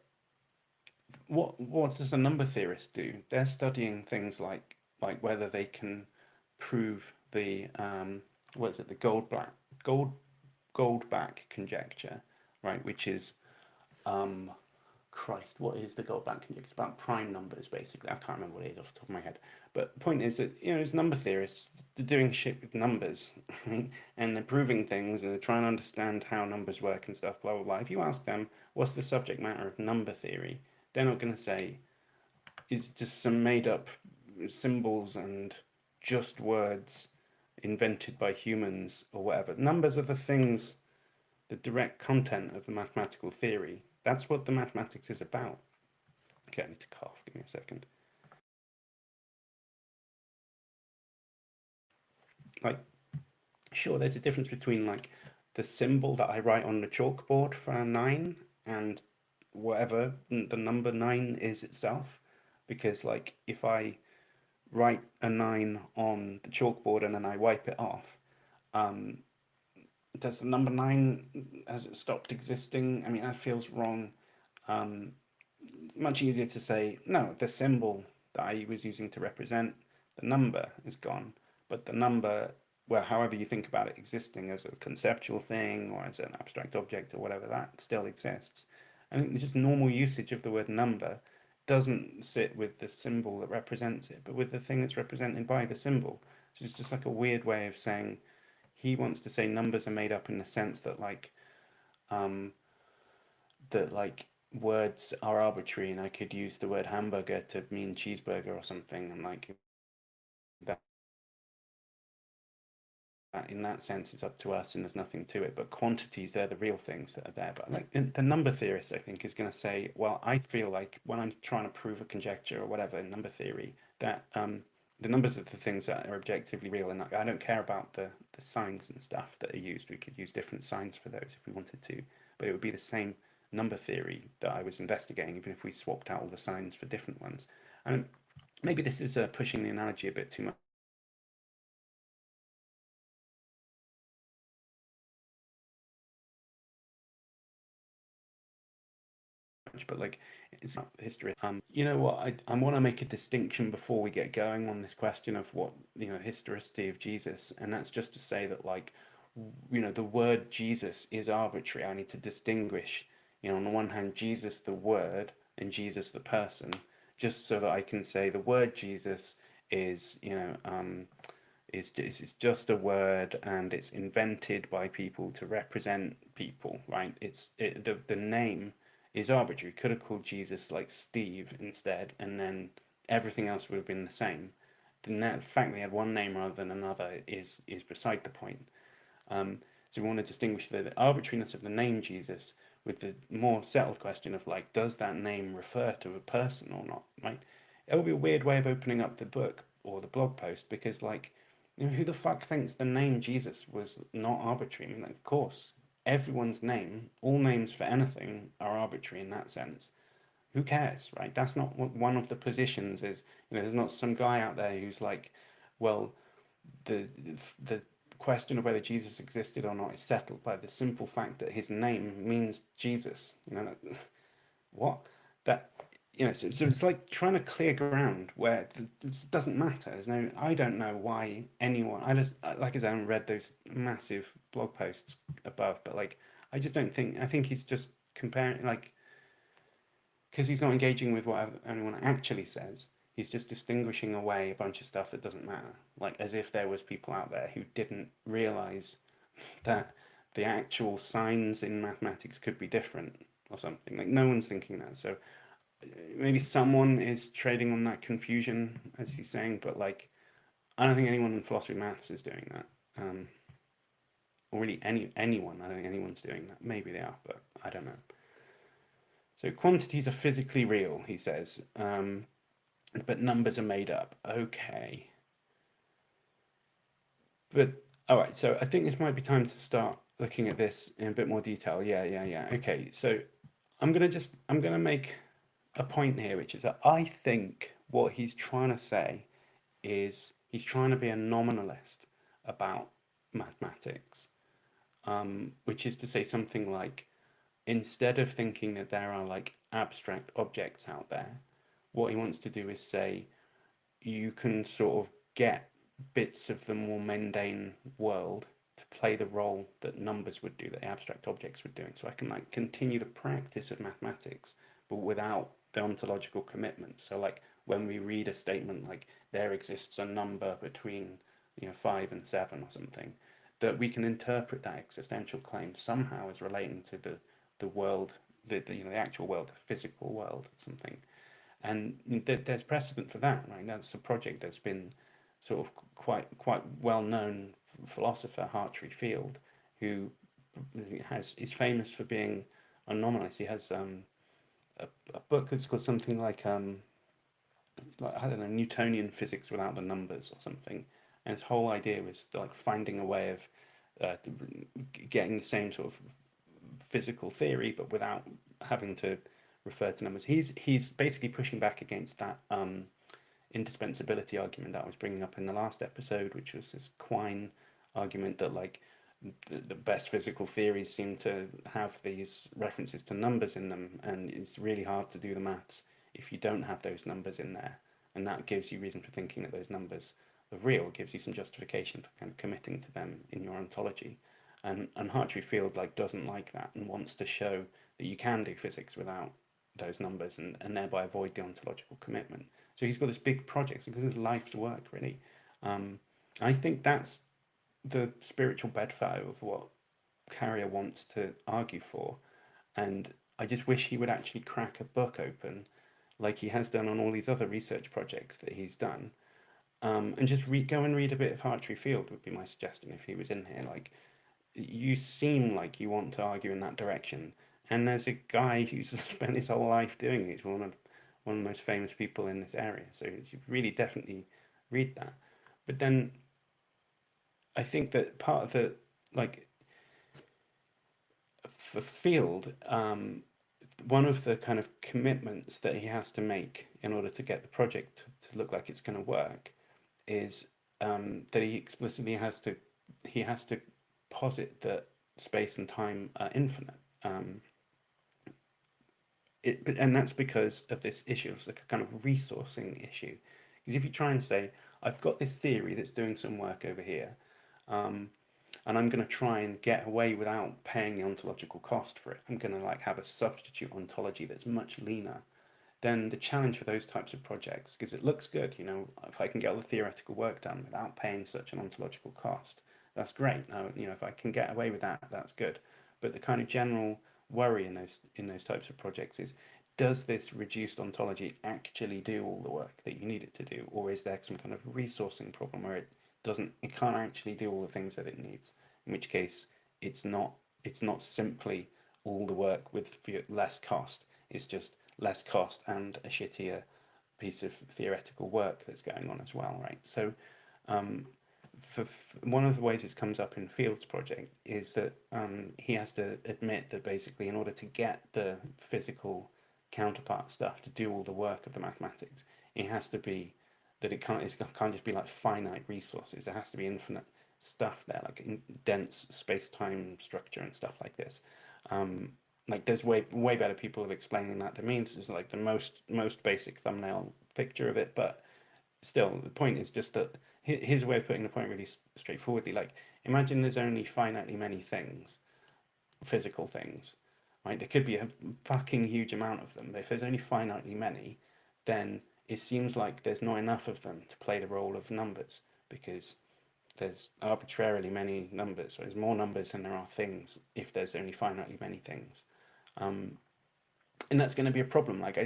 what does a number theorist do? They're studying things like whether they can prove the what is it, the gold Goldbach conjecture, right? Which is um, Christ, what is the Goldbach conjecture? It's about prime numbers, basically. I can't remember what it is off the top of my head. But the point is that, you know, as number theorists, they're doing shit with numbers, right? And they're proving things and they're trying to understand how numbers work and stuff, blah, blah, blah. If you ask them, what's the subject matter of number theory? They're not going to say, it's just some made up symbols and just words invented by humans or whatever. Numbers are the things, the direct content of the mathematical theory. That's what the mathematics is about. Okay, I need to cough. Give me a second. Like, sure, there's a difference between like the symbol that I write on the chalkboard for a nine and whatever the number nine is itself. Because like if I write a nine on the chalkboard and then I wipe it off, um, does the number nine has it stopped existing? I mean, that feels wrong. Um, Much easier to say, no, the symbol that I was using to represent the number is gone, but the number, well, however you think about it existing as a conceptual thing or as an abstract object or whatever, that still exists. I think just normal usage of the word number doesn't sit with the symbol that represents it, but with the thing that's represented by the symbol. So it's just like a weird way of saying he wants to say numbers are made up in the sense um, that like words are arbitrary and I could use the word hamburger to mean cheeseburger or something and like that in that sense it's up to us and there's nothing to it, but quantities, they're the real things that are there. But like the number theorist I think is going to say, well, I feel like when I'm trying to prove a conjecture or whatever in number theory that the numbers are the things that are objectively real and I don't care about the signs and stuff that are used. We could use different signs for those if we wanted to, but it would be the same number theory that I was investigating even if we swapped out all the signs for different ones. And maybe this is pushing the analogy a bit too much but like it's not history. You know what? I want to make a distinction before we get going on this question of what, historicity of Jesus, and that's just to say that like, the word Jesus is arbitrary. I need to distinguish, on the one hand, Jesus the word and Jesus the person, just so that I can say the word Jesus is, is just a word, and it's invented by people to represent people, right? The name is arbitrary. Could have called Jesus like Steve instead, and then everything else would have been the same. The fact that he had one name rather than another is beside the point. So we want to distinguish the arbitrariness of the name Jesus with the more settled question of like, does that name refer to a person or not? Right? It would be a weird way of opening up the book or the blog post, because like, who the fuck thinks the name Jesus was not arbitrary? I mean, like, of course, everyone's name, all names for anything, are arbitrary in that sense. Who cares, right? That's not what one of the positions is. There's not some guy out there who's like, well, the the question of whether Jesus existed or not is settled by the simple fact that his name means Jesus. What that so it's like trying to clear ground where it doesn't matter. I don't know why anyone. I just, like I said, I haven't read those massive blog posts above, but like I just don't think. I think he's just comparing, like, because he's not engaging with what anyone actually says. He's just distinguishing away a bunch of stuff that doesn't matter, like as if there was people out there who didn't realize that the actual signs in mathematics could be different or something. Like no one's thinking that. So maybe someone is trading on that confusion, as he's saying, but like I don't think anyone in philosophy of maths is doing that. Or really anyone. I don't think anyone's doing that. Maybe they are, but I don't know. So quantities are physically real, he says, but numbers are made up. Okay. But all right, so I think this might be time to start looking at this in a bit more detail. Yeah. Okay, so I'm gonna make a point here, which is that I think what he's trying to say is he's trying to be a nominalist about mathematics, which is to say something like, instead of thinking that there are like abstract objects out there, what he wants to do is say you can sort of get bits of the more mundane world to play the role that numbers would do, that abstract objects would do. So I can like continue the practice of mathematics, but without the ontological commitment. So like when we read a statement like there exists a number between 5 and 7 or something, that we can interpret that existential claim somehow as relating to the world, the actual world, the physical world, or something. And there's precedent for that, right? That's a project that's been sort of quite well known philosopher, Hartree Field, who is famous for being a nominalist. He has a book that's called something like I don't know, Newtonian physics without the numbers or something. And his whole idea was like finding a way of getting the same sort of physical theory, but without having to refer to numbers. He's basically pushing back against that indispensability argument that I was bringing up in the last episode, which was this Quine argument that like the best physical theories seem to have these references to numbers in them, and it's really hard to do the maths if you don't have those numbers in there, and that gives you reason for thinking that those numbers are real, gives you some justification for kind of committing to them in your ontology. And Hartree Field like doesn't like that and wants to show that you can do physics without those numbers, and thereby avoid the ontological commitment. So he's got this big project because it's life's work, really. I think that's the spiritual bedfellow of what Carrier wants to argue for. And I just wish he would actually crack a book open like he has done on all these other research projects that he's done. And just go and read a bit of Hartree Field would be my suggestion if he was in here. Like, you seem like you want to argue in that direction, and there's a guy who's spent his whole life doing it. He's one of the most famous people in this area, so you should really definitely read that. But then I think that part of the like for Field, one of the kind of commitments that he has to make in order to get the project to look like it's going to work is that he explicitly has to posit that space and time are infinite. and that's because of this issue. It's like a kind of resourcing issue. Because if you try and say, I've got this theory that's doing some work over here, um, and I'm going to try and get away without paying the ontological cost for it. I'm going to like have a substitute ontology that's much leaner. Then the challenge for those types of projects, because it looks good, if I can get all the theoretical work done without paying such an ontological cost, that's great. Now, if I can get away with that, that's good. But the kind of general worry in those types of projects is, does this reduced ontology actually do all the work that you need it to do, or is there some kind of resourcing problem where it can't actually do all the things that it needs? In which case, it's not simply all the work with less cost. It's just less cost and a shittier piece of theoretical work that's going on as well, right? So, um, one of the ways it comes up in Field's project is that he has to admit that basically, in order to get the physical counterpart stuff to do all the work of the mathematics, it has to be that it can't just be like finite resources. There has to be infinite stuff there, like in dense space-time structure and stuff like this. Um, like there's way better people of explaining that than me. This is like the most basic thumbnail picture of it, but still, the point is just that his way of putting the point really straightforwardly. Like, imagine there's only finitely many things, physical things, right? There could be a fucking huge amount of them, but if there's only finitely many, then it seems like there's not enough of them to play the role of numbers, because there's arbitrarily many numbers. So there's more numbers than there are things if there's only finitely many things. Um, and that's going to be a problem. Like,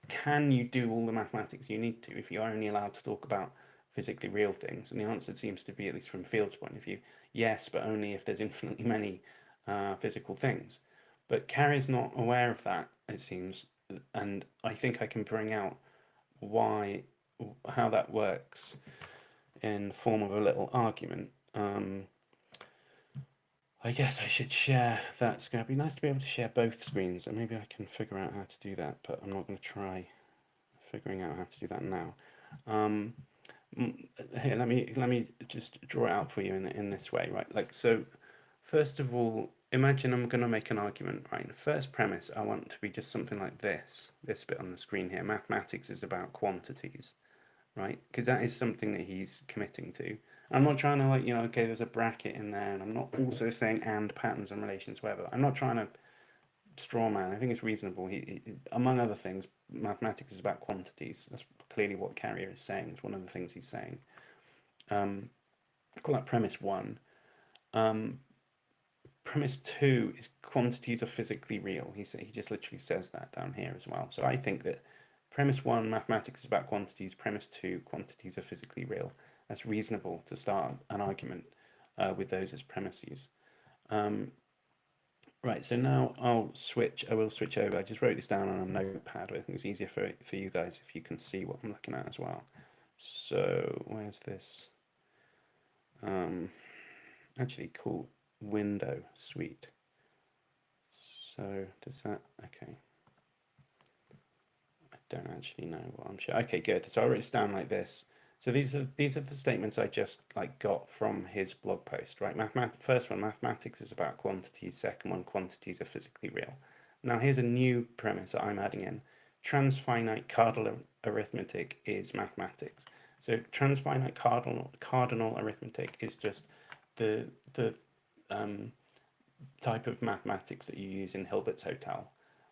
can you do all the mathematics you need to if you're only allowed to talk about physically real things? And the answer seems to be, at least from Field's point of view, yes, but only if there's infinitely many physical things. But Carrie's not aware of that, it seems, and I think I can bring out why, how that works in the form of a little argument. I guess I should share that screen. It'd be nice to be able to share both screens, and maybe I can figure out how to do that, but I'm not going to try figuring out how to do that now. Um, Here, let me just draw it out for you in this way, right? Like, so, first of all, imagine I'm going to make an argument, right? The first premise I want to be just something like this bit on the screen here. Mathematics is about quantities, right? Because that is something that he's committing to. I'm not trying to, like, okay, there's a bracket in there, and I'm not also saying and patterns and relations, whatever. I'm not trying to straw man. I think it's reasonable. Among other things, mathematics is about quantities. That's clearly what Carrier is saying. It's one of the things he's saying. I call that premise one. Um, Premise two is quantities are physically real. He just literally says that down here as well. So I think that premise one, mathematics is about quantities. Premise two, quantities are physically real. That's reasonable to start an argument with those as premises. Um, right, so now I will switch over. I just wrote this down on a notepad. I think it's easier for you guys if you can see what I'm looking at as well. So where's this? Actually, cool. Window suite. So does that, okay. I don't actually know what I'm sure. Okay, good. So I wrote this down like this. So these are the statements I just like got from his blog post, right? First one, mathematics is about quantities. Second one, quantities are physically real. Now here's a new premise that I'm adding in. Transfinite cardinal arithmetic is mathematics. So transfinite cardinal arithmetic is just the type of mathematics that you use in Hilbert's Hotel,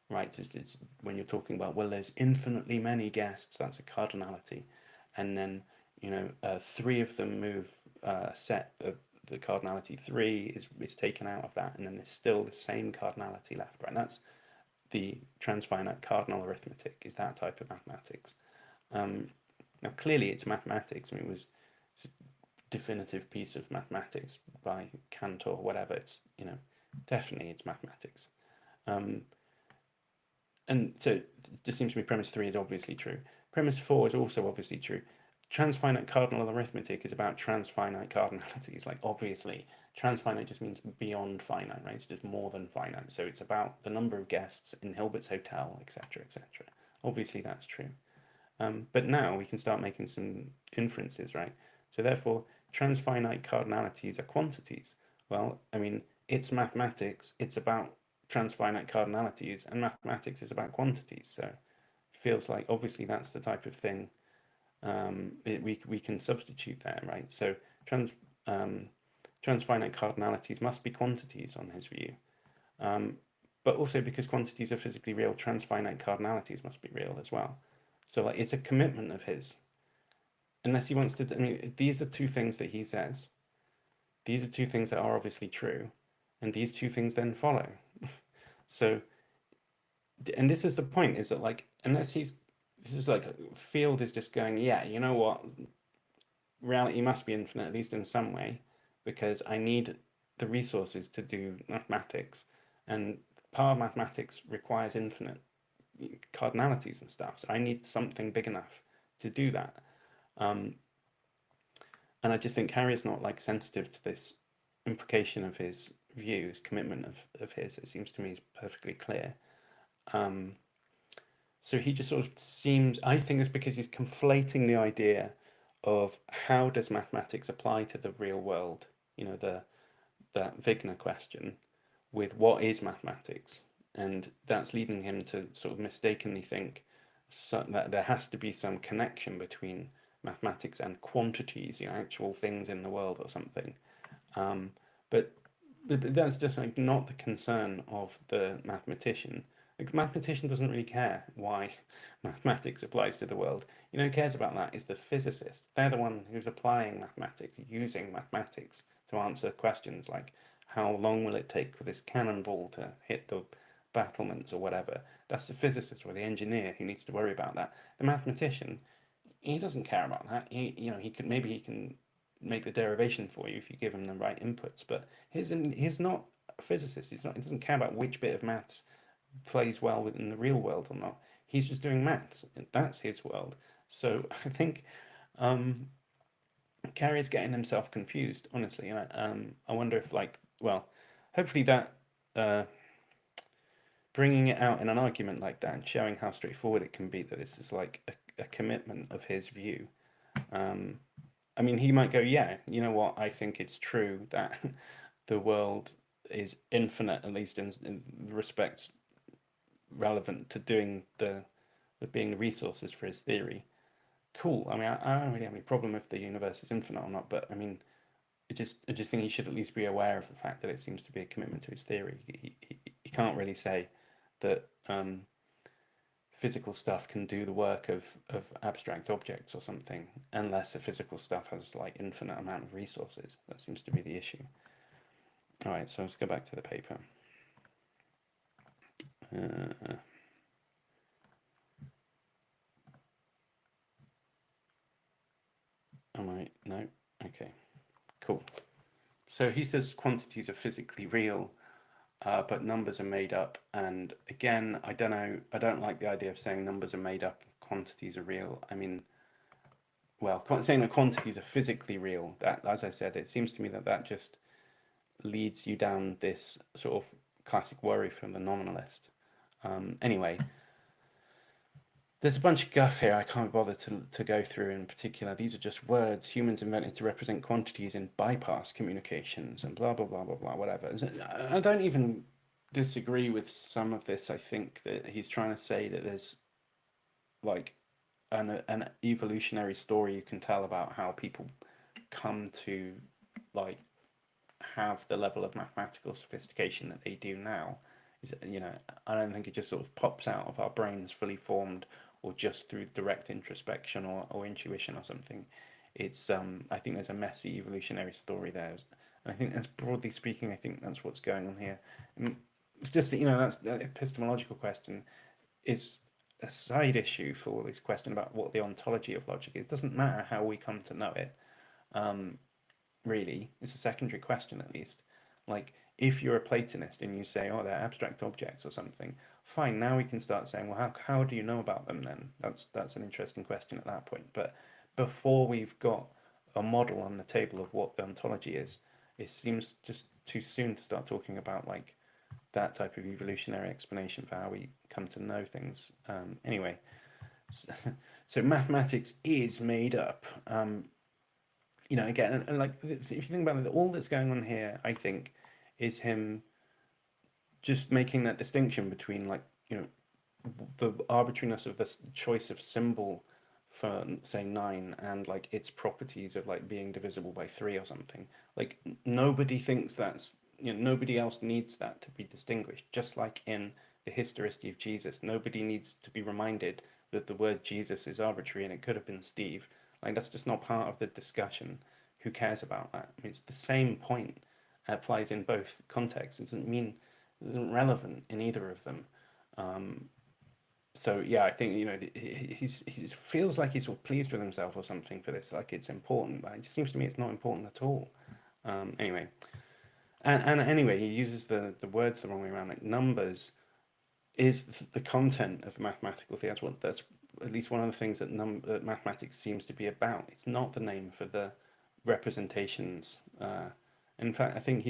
right? It's when you're talking about, well, there's infinitely many guests, that's a cardinality, and then three of them move set of the cardinality three is taken out of that, and then there's still the same cardinality left, right? That's the transfinite cardinal arithmetic, is that type of mathematics. Now clearly it's mathematics. I mean, it's a definitive piece of mathematics by Kant or whatever. It's definitely it's mathematics. Um, and so this seems to me premise three is obviously true. Premise four is also obviously true. Transfinite cardinal arithmetic is about transfinite cardinalities. Like, obviously, transfinite just means beyond finite, right? It's just more than finite. So it's about the number of guests in Hilbert's Hotel, etc., etc. Obviously, that's true. But now we can start making some inferences, right? So therefore, transfinite cardinalities are quantities. Well, I mean, it's mathematics. It's about transfinite cardinalities, and mathematics is about quantities. So it feels like obviously that's the type of thing we can substitute there, right? So um, transfinite cardinalities must be quantities on his view. Um, but also because quantities are physically real, transfinite cardinalities must be real as well. So like it's a commitment of his. Unless he wants to, I mean, these are two things that he says. These are two things that are obviously true, and these two things then follow. So, and this is the point, is that like, unless he's, this is like, field is just going, yeah, you know what, reality must be infinite, at least in some way, because I need the resources to do mathematics, and part of mathematics requires infinite cardinalities and stuff. So I need something big enough to do that. Um, and I just think Harry's not like sensitive to this implication of his views, commitment of his. It seems to me is perfectly clear. Um, so he just sort of seems, I think it's because he's conflating the idea of how does mathematics apply to the real world, you know, that Wigner question, with what is mathematics. And that's leading him to sort of mistakenly think that there has to be some connection between mathematics and quantities, you know, actual things in the world or something. Um, but, but that's just like not the concern of the mathematician. The mathematician doesn't really care why mathematics applies to the world. You know, who cares about that is the physicist. They're the one who's applying mathematics, using mathematics to answer questions like how long will it take for this cannonball to hit the battlements or whatever. That's the physicist or the engineer who needs to worry about that. The mathematician, he doesn't care about that. You know, he can make the derivation for you if you give him the right inputs. But he's not a physicist. He's not. He doesn't care about which bit of maths plays well within the real world or not. He's just doing maths. That's his world. So I think um, Carrie's getting himself confused, honestly. And I wonder if, like, well, hopefully that bringing it out in an argument like that and showing how straightforward it can be that this is like a commitment of his view. Um, I mean, he might go, yeah, you know what? I think it's true that the world is infinite, at least in respects relevant to doing the with being the resources for his theory. Cool. I mean, I don't really have any problem if the universe is infinite or not, but I mean, I just think he should at least be aware of the fact that it seems to be a commitment to his theory. He can't really say that physical stuff can do the work of abstract objects or something unless the physical stuff has like infinite amount of resources. That seems to be the issue. All right, so let's go back to the paper. Am I? No? Okay, cool. So he says quantities are physically real, but numbers are made up. And again, I don't know. I don't like the idea of saying numbers are made up, quantities are real. I mean, well, saying that quantities are physically real. That, as I said, it seems to me that that just leads you down this sort of classic worry from the nominalist. Anyway, there's a bunch of guff here I can't bother to go through in particular. These are just words humans invented to represent quantities in bypass communications and blah, blah, blah, blah, blah, whatever. I don't even disagree with some of this. I think that he's trying to say that there's like an evolutionary story you can tell about how people come to like have the level of mathematical sophistication that they do now. You know, I don't think it just sort of pops out of our brains fully formed or just through direct introspection or intuition or something. It's I think there's a messy evolutionary story there, and I think that's broadly speaking, I think that's what's going on here. It's just that, you know, that's the epistemological question is a side issue for this question about what the ontology of logic is. It doesn't matter how we come to know it. Um, really. It's a secondary question, at least. Like, if you're a Platonist and you say, oh, they're abstract objects or something, fine, now we can start saying, well, how do you know about them then? That's an interesting question at that point. But before we've got a model on the table of what the ontology is, it seems just too soon to start talking about like that type of evolutionary explanation for how we come to know things. Anyway, so mathematics is made up. You know, again, and like if you think about it, all that's going on here, I think, is him just making that distinction between, like, you know, the arbitrariness of this choice of symbol for, say, 9, and like its properties of like being divisible by 3 or something. Like, nobody thinks that's, you know, nobody else needs that to be distinguished. Just like in the historicity of Jesus, nobody needs to be reminded that the word Jesus is arbitrary and it could have been Steve. Like, that's just not part of the discussion. Who cares about that? I mean, it's the same point. It applies in both contexts. It doesn't mean, it isn't relevant in either of them. Um, so yeah, I think, you know, he feels like he's sort of pleased with himself or something for this, like it's important, but it just seems to me it's not important at all. Anyway, and anyway, he uses the words the wrong way around. Like, numbers is the content of mathematical theory. That's at least one of the things that that mathematics seems to be about. It's not the name for the representations. In fact, I think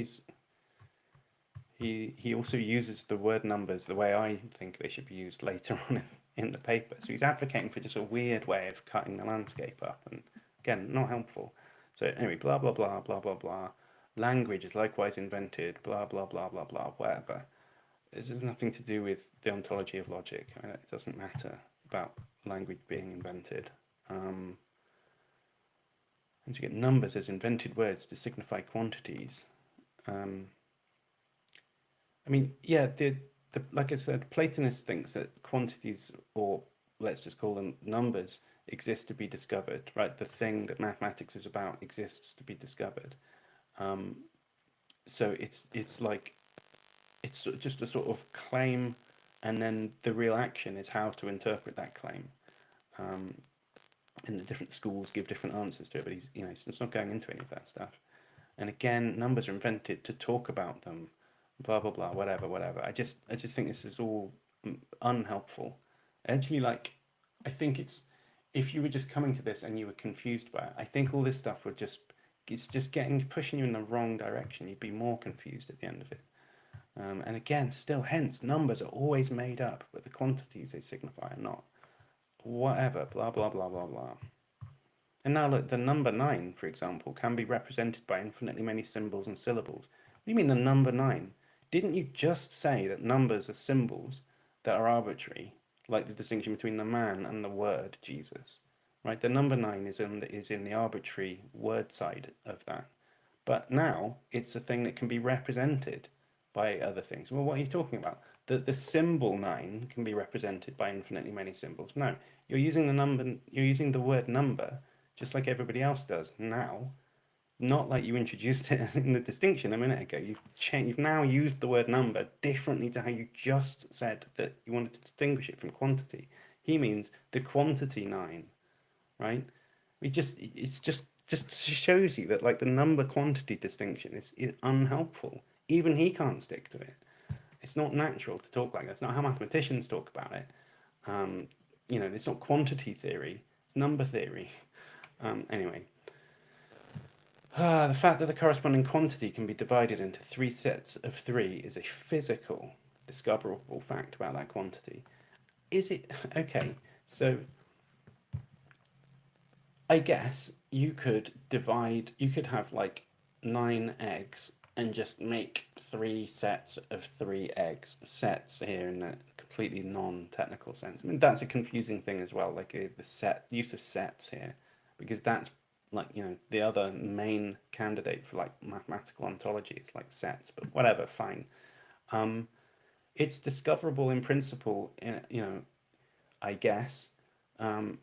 he also uses the word numbers the way I think they should be used later on in the paper. So he's advocating for just a weird way of cutting the landscape up, and again, not helpful. So anyway, blah blah blah blah blah blah. Language is likewise invented. Blah blah blah blah blah. Whatever. It has nothing to do with the ontology of logic. I mean, it doesn't matter about language being invented. And to get numbers as invented words to signify quantities. Um, I mean, yeah, like I said, Platonist thinks that quantities, or let's just call them numbers, exist to be discovered, right? The thing that mathematics is about exists to be discovered. Um, so it's like it's just a sort of claim, and then the real action is how to interpret that claim. Um, and the different schools give different answers to it, but he's, you know, he's not going into any of that stuff. And again, numbers are invented to talk about them, blah blah blah, whatever, whatever. I just think this is all unhelpful. Actually, like, I think if you were just coming to this and you were confused by it, I think all this stuff would just, it's just pushing you in the wrong direction. You'd be more confused at the end of it. And again, still, hence, numbers are always made up, but the quantities they signify are not. Whatever, blah blah blah blah blah. And now look, the number 9, for example, can be represented by infinitely many symbols and syllables. What do you mean the number 9? Didn't you just say that numbers are symbols that are arbitrary, like the distinction between the man and the word Jesus? Right? The number 9 is in the arbitrary word side of that. But now it's a thing that can be represented by other things. Well, what are you talking about? The symbol 9 can be represented by infinitely many symbols. No, you're using the word number just like everybody else does now, not like you introduced it in the distinction a minute ago. You've now used the word number differently to how you just said that you wanted to distinguish it from quantity. He means the quantity 9, right? It's just shows you that, like, the number quantity distinction is unhelpful. Even he can't stick to it. It's not natural to talk like that. It's not how mathematicians talk about it. Um, you know, it's not quantity theory. It's number theory. Anyway, the fact that the corresponding quantity can be divided into 3 sets of 3 is a physical, discoverable fact about that quantity. Is it? Okay, so I guess you could have like 9 eggs and just make 3 sets of 3 eggs. Sets here in a completely non-technical sense. I mean, that's a confusing thing as well, like the use of sets here, because that's, like, you know, the other main candidate for like mathematical ontology is like sets, but whatever, fine. Um, it's discoverable in principle, you know, I guess. Um,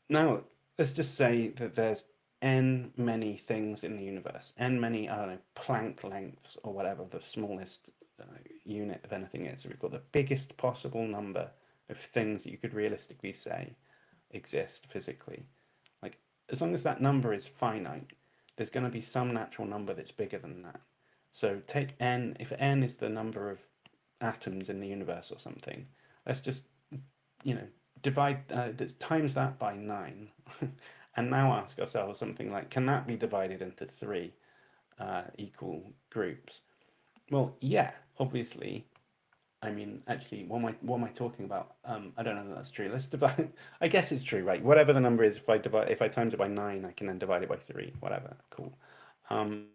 Now, let's just say that there's n many things in the universe, n many, I don't know, Planck lengths or whatever the smallest unit of anything is. So we've got the biggest possible number of things that you could realistically say exist physically. Like, as long as that number is finite, there's going to be some natural number that's bigger than that. So take n, if n is the number of atoms in the universe or something, let's just, you know, divide times that by 9, and now ask ourselves something like, can that be divided into 3 equal groups? Well, yeah, obviously. I mean, actually, what am I talking about? I don't know that that's true. Let's divide. I guess it's true, right? Whatever the number is, if I times it by 9, I can then divide it by 3. Whatever, cool. Um,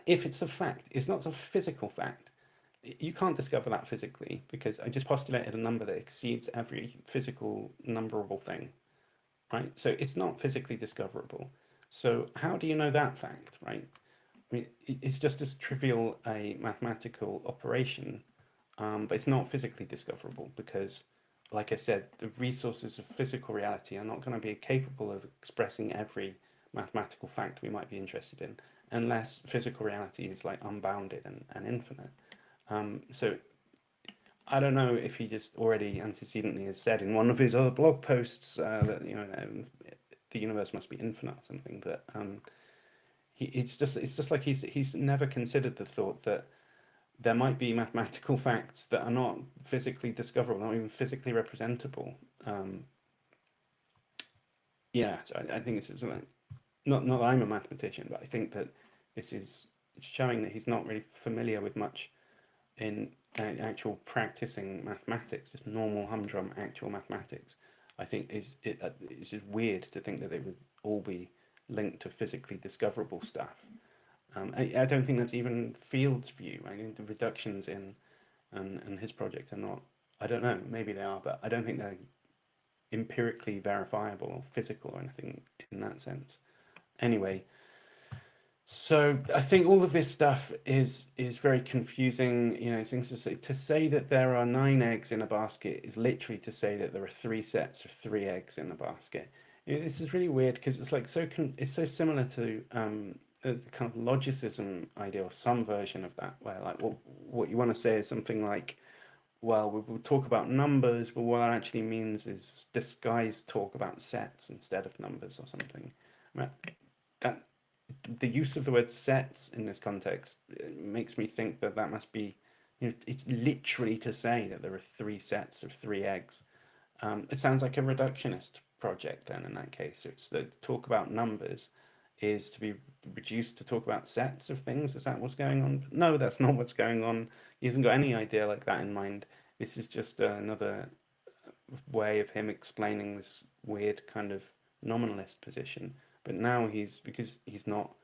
if it's a fact, it's not a physical fact. You can't discover that physically because I just postulated a number that exceeds every physical numberable thing, right? So it's not physically discoverable. So how do you know that fact, right? I mean, it's just as trivial a mathematical operation, but it's not physically discoverable because, like I said, the resources of physical reality are not going to be capable of expressing every mathematical fact we might be interested in, unless physical reality is like unbounded and infinite. So I don't know if he just already antecedently has said in one of his other blog posts that the universe must be infinite or something, but it's just like he's never considered the thought that there might be mathematical facts that are not physically discoverable, not even physically representable. Um, yeah, so I think it's not that I'm a mathematician, but I think that this is showing that he's not really familiar with much in actual practicing mathematics, just normal humdrum actual mathematics. I think it's just weird to think that they would all be linked to physically discoverable stuff. I don't think that's even Field's view. I think the reductions in and his project are not. I don't know. Maybe they are, but I don't think they're empirically verifiable or physical or anything in that sense. Anyway, so I think all of this stuff is very confusing. Things to say that there are 9 eggs in a basket is literally to say that there are 3 sets of 3 eggs in a basket. This is really weird because it's like it's so similar to the kind of logicism idea or some version of that, where like what you want to say is something like, well, we'll talk about numbers, but what that actually means is disguised talk about sets instead of numbers or something. I mean, that the use of the word sets in this context makes me think that that must be, it's literally to say that there are 3 sets of 3 eggs. It sounds like a reductionist project then in that case. So it's the talk about numbers is to be reduced to talk about sets of things. Is that what's going on? No, that's not what's going on. He hasn't got any idea like that in mind. This is just another way of him explaining this weird kind of nominalist position. But now because he's not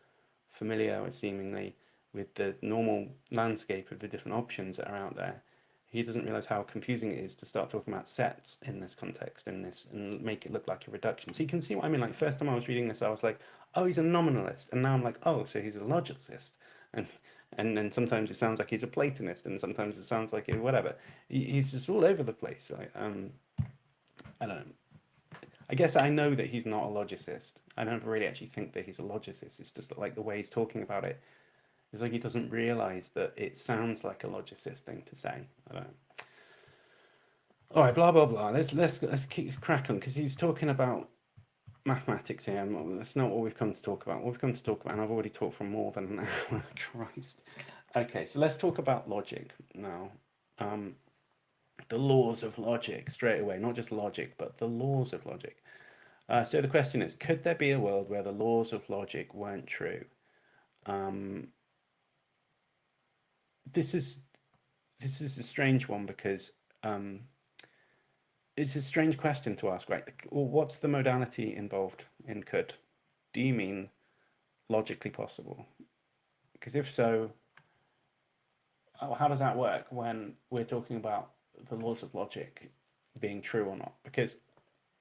familiar seemingly with the normal landscape of the different options that are out there, he doesn't realize how confusing it is to start talking about sets in this context, and make it look like a reduction. So you can see what I mean. Like first time I was reading this, I was like, oh, he's a nominalist, and now I'm like, oh, so he's a logicist, and and then sometimes it sounds like he's a Platonist, and sometimes it sounds like whatever. He's just all over the place. I don't know. I guess I know that he's not a logicist. I don't really actually think that he's a logicist. It's just that, like the way he's talking about it, it's like he doesn't realize that it sounds like a logicist thing to say. I don't know. All right, blah blah blah. Let's keep cracking because he's talking about mathematics here, and that's not what we've come to talk about. What we've come to talk about, and I've already talked for more than an hour. Christ. Okay, so let's talk about logic now. Um, the laws of logic straight away, not just logic, but the laws of logic. So the question is, could there be a world where the laws of logic weren't true? Um, this is this is a strange one because um, it's a strange question to ask, right? Well, what's the modality involved in could? Do you mean logically possible? Because if so, how does that work when we're talking about the laws of logic being true or not? Because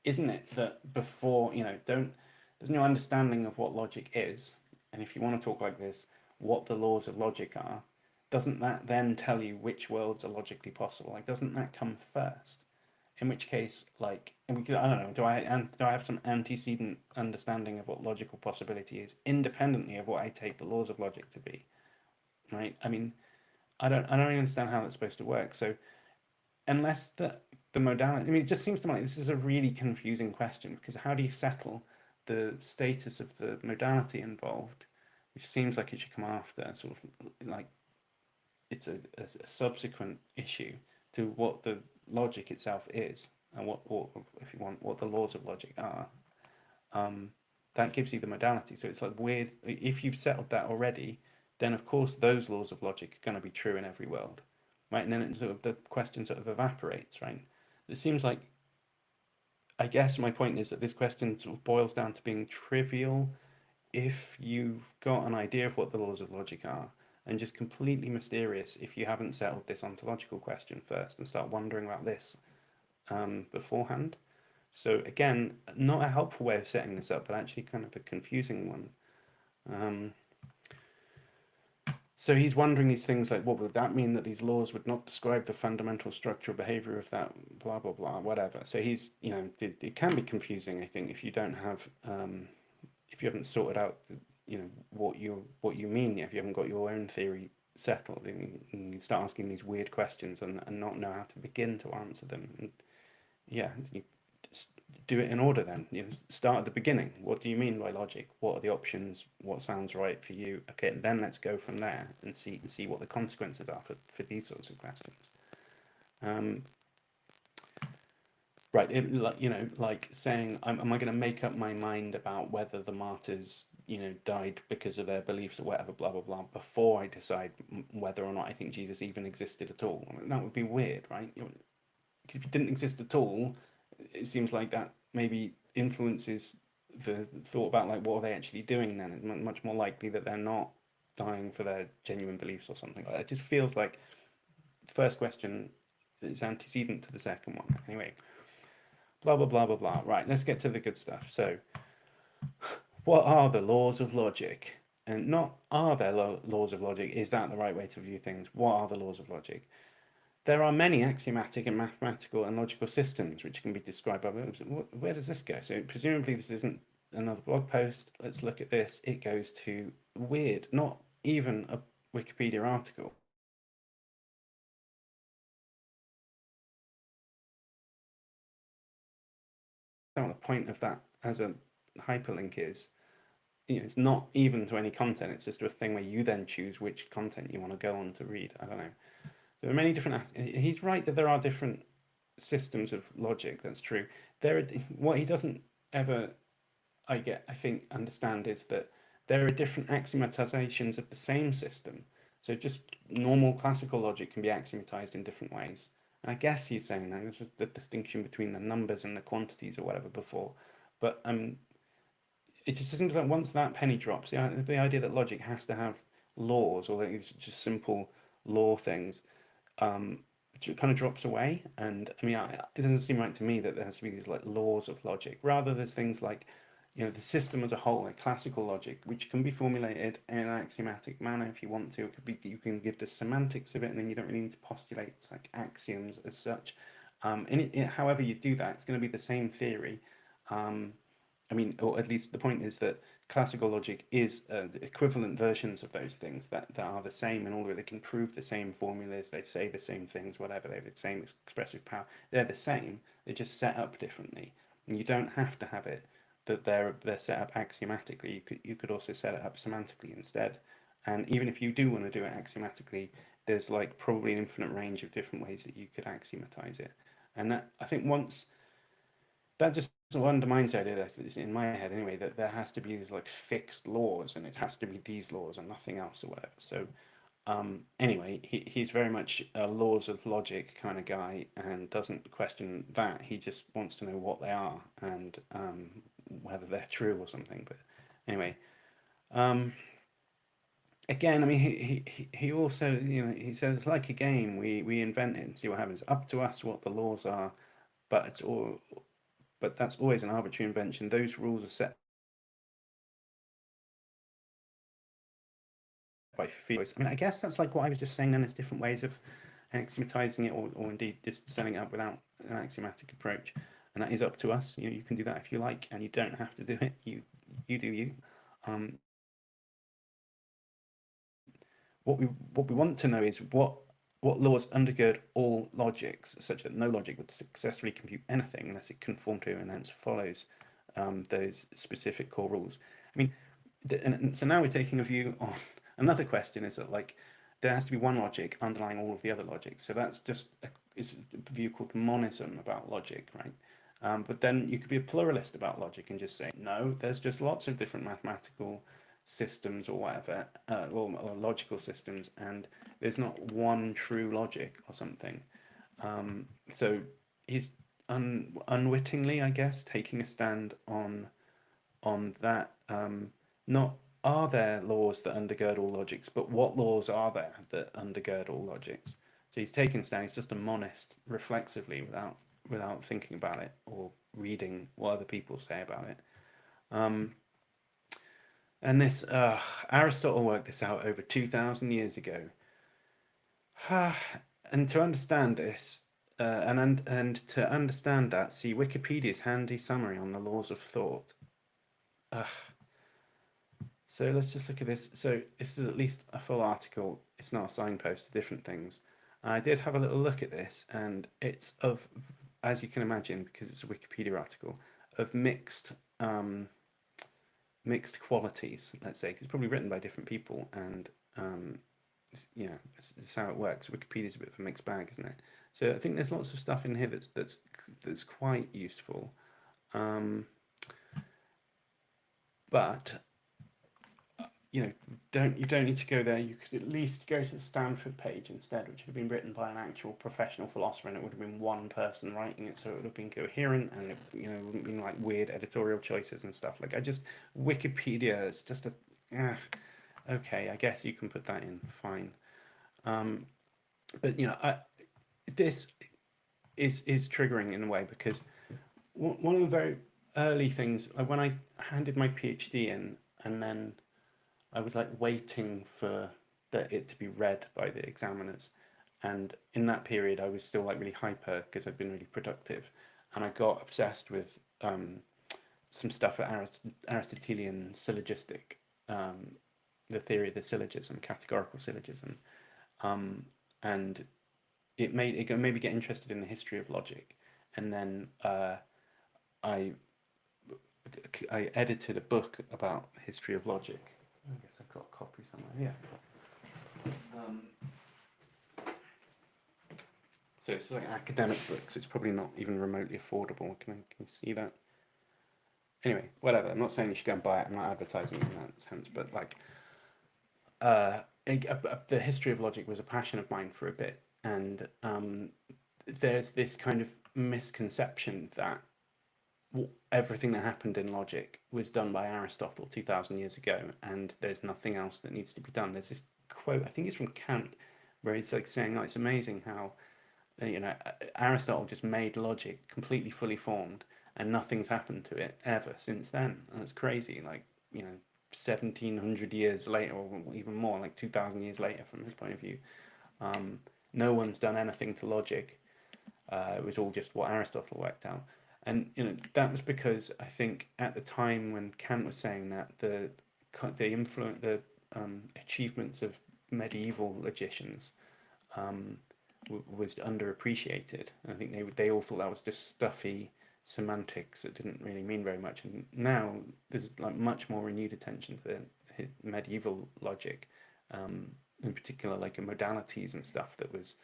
isn't it that before, there's no understanding of what logic is, and if you want to talk like this, what the laws of logic are, doesn't that then tell you which worlds are logically possible? Like, doesn't that come first? In which case, like, I don't know, do I have some antecedent understanding of what logical possibility is, independently of what I take the laws of logic to be, right? I mean, I don't really understand how that's supposed to work. So unless the modality, I mean, it just seems to me like this is a really confusing question because how do you settle the status of the modality involved, which seems like it should come after, sort of like it's a subsequent issue to what the logic itself is, and or if you want, what the laws of logic are. Um, that gives you the modality. So it's like weird. If you've settled that already, then of course those laws of logic are going to be true in every world, right? And then the question sort of evaporates, right? It seems like, I guess my point is that this question sort of boils down to being trivial if you've got an idea of what the laws of logic are, and just completely mysterious if you haven't settled this ontological question first and start wondering about this beforehand. So again, not a helpful way of setting this up, but actually kind of a confusing one. Um, so he's wondering these things like, what would that mean that these laws would not describe the fundamental structure or behavior of that, blah, blah, blah, whatever. So he's, it can be confusing, I think, if you don't have, if you haven't sorted out, what you mean, if you haven't got your own theory settled, and you start asking these weird questions and not know how to begin to answer them. And yeah, you do it in order then. Start at the beginning. What do you mean by logic? What are the options? What sounds right for you? Okay, and then let's go from there and see what the consequences are for these sorts of questions. Um, right, like saying, am I going to make up my mind about whether the martyrs, died because of their beliefs or whatever, blah, blah, blah, before I decide whether or not I think Jesus even existed at all? I mean, that would be weird, right? If he didn't exist at all, it seems like that maybe influences the thought about like what are they actually doing then. It's much more likely that they're not dying for their genuine beliefs or something. It just feels like the first question is antecedent to the second one. Anyway, blah blah blah blah blah. Right, let's get to the good stuff. So, what are the laws of logic? And not are there laws of logic? Is that the right way to view things? What are the laws of logic? There are many axiomatic and mathematical and logical systems which can be described by. Where does this go? So presumably this isn't another blog post. Let's look at this. It goes to weird, not even a Wikipedia article. What the point of that as a hyperlink is, it's not even to any content. It's just a thing where you then choose which content you want to go on to read. I don't know. There are many different. He's right that there are different systems of logic. That's true. What he doesn't ever, I think, understand is that there are different axiomatizations of the same system. So just normal classical logic can be axiomatized in different ways. And I guess he's saying that there's just the distinction between the numbers and the quantities or whatever before. But it just seems like once that penny drops, the idea that logic has to have laws or that it's just simple law things, it kind of drops away. And I mean, it doesn't seem right to me that there has to be these like laws of logic. Rather, there's things like, the system as a whole, like classical logic, which can be formulated in an axiomatic manner if you want to. It could be, you can give the semantics of it, and then you don't really need to postulate like axioms as such. However you do that, it's going to be the same theory. Um, I mean, or at least the point is that classical logic is the equivalent versions of those things that are the same in all way. They can prove the same formulas, they say the same things, whatever, they have the same expressive power. They're the same, they're just set up differently. And you don't have to have it that they're set up axiomatically. You could also set it up semantically instead. And even if you do want to do it axiomatically, there's like probably an infinite range of different ways that you could axiomatize it. And that, I think, once that just sort of undermines the idea that it's in my head anyway, that there has to be these like fixed laws and it has to be these laws and nothing else or whatever. So anyway, he's very much a laws of logic kind of guy and doesn't question that. He just wants to know what they are and whether they're true or something. But anyway, um, again, I mean, he also, he says it's like a game. We invent it and see what happens. Up to us what the laws are, but it's all but that's always an arbitrary invention. Those rules are set by fears. I mean, I guess that's like what I was just saying. Then there's different ways of axiomatizing it, or indeed just setting it up without an axiomatic approach, and that is up to us. You can do that if you like, and you don't have to do it. You do you. Um, what we want to know is what laws undergird all logics, such that no logic would successfully compute anything unless it conformed to and hence follows those specific core rules. I mean, and so now we're taking a view on another question is that like there has to be one logic underlying all of the other logics. So that's just is a view called monism about logic, right? But then you could be a pluralist about logic and just say, no, there's just lots of different mathematical systems or whatever, or logical systems, and there's not one true logic or something. So he's unwittingly, I guess, taking a stand on that. Not are there laws that undergird all logics, but what laws are there that undergird all logics? So he's taken us down. He's just a monist reflexively without thinking about it or reading what other people say about it. Um, and this Aristotle worked this out over 2,000 years ago. And to understand this, and to understand that, see Wikipedia's handy summary on the laws of thought. Uh, so let's just look at this. So this is at least a full article. It's not a signpost to different things. I did have a little look at this, and it's of, as you can imagine, because it's a Wikipedia article, of mixed qualities. Let's say, 'cause it's probably written by different people, and you know, it's how it works. Wikipedia's a bit of a mixed bag, isn't it? So I think there's lots of stuff in here that's quite useful. Um, but you know, you don't need to go there. You could at least go to the Stanford page instead, which had been written by an actual professional philosopher, and it would have been one person writing it, so it would have been coherent, and it, you know, wouldn't been like weird editorial choices and stuff. Like I just Wikipedia is just a okay. I guess you can put that in, fine. Um, but you know, this is triggering in a way because one of the very early things, like when I handed my PhD in, and then I was like waiting for it to be read by the examiners, and in that period I was still like really hyper because I'd been really productive, and I got obsessed with some stuff at Aristotelian syllogistic, um, the theory of the syllogism, categorical syllogism, um, and it made me get interested in the history of logic, and then I I edited a book about history of logic. I guess I've got a copy somewhere here. Um, so it's like an academic book, so it's probably not even remotely affordable. Can you see that? Anyway, whatever. I'm not saying you should go and buy it. I'm not advertising in that sense, but like, uh, the history of logic was a passion of mine for a bit, and there's this kind of misconception that everything that happened in logic was done by Aristotle 2,000 years ago, and there's nothing else that needs to be done. There's this quote, I think it's from Kant, where he's like saying, "Oh, it's amazing how you know Aristotle just made logic completely fully formed, and nothing's happened to it ever since then." And it's crazy, like you know, 1,700 years later, or even more, like 2,000 years later, from his point of view, um, no one's done anything to logic. It was all just what Aristotle worked out. And you know that was because I think at the time when Kant was saying that the achievements of medieval logicians um, was underappreciated. And I think they all thought that was just stuffy semantics that didn't really mean very much. And now there's like much more renewed attention to the medieval logic, um, in particular like modalities and stuff that was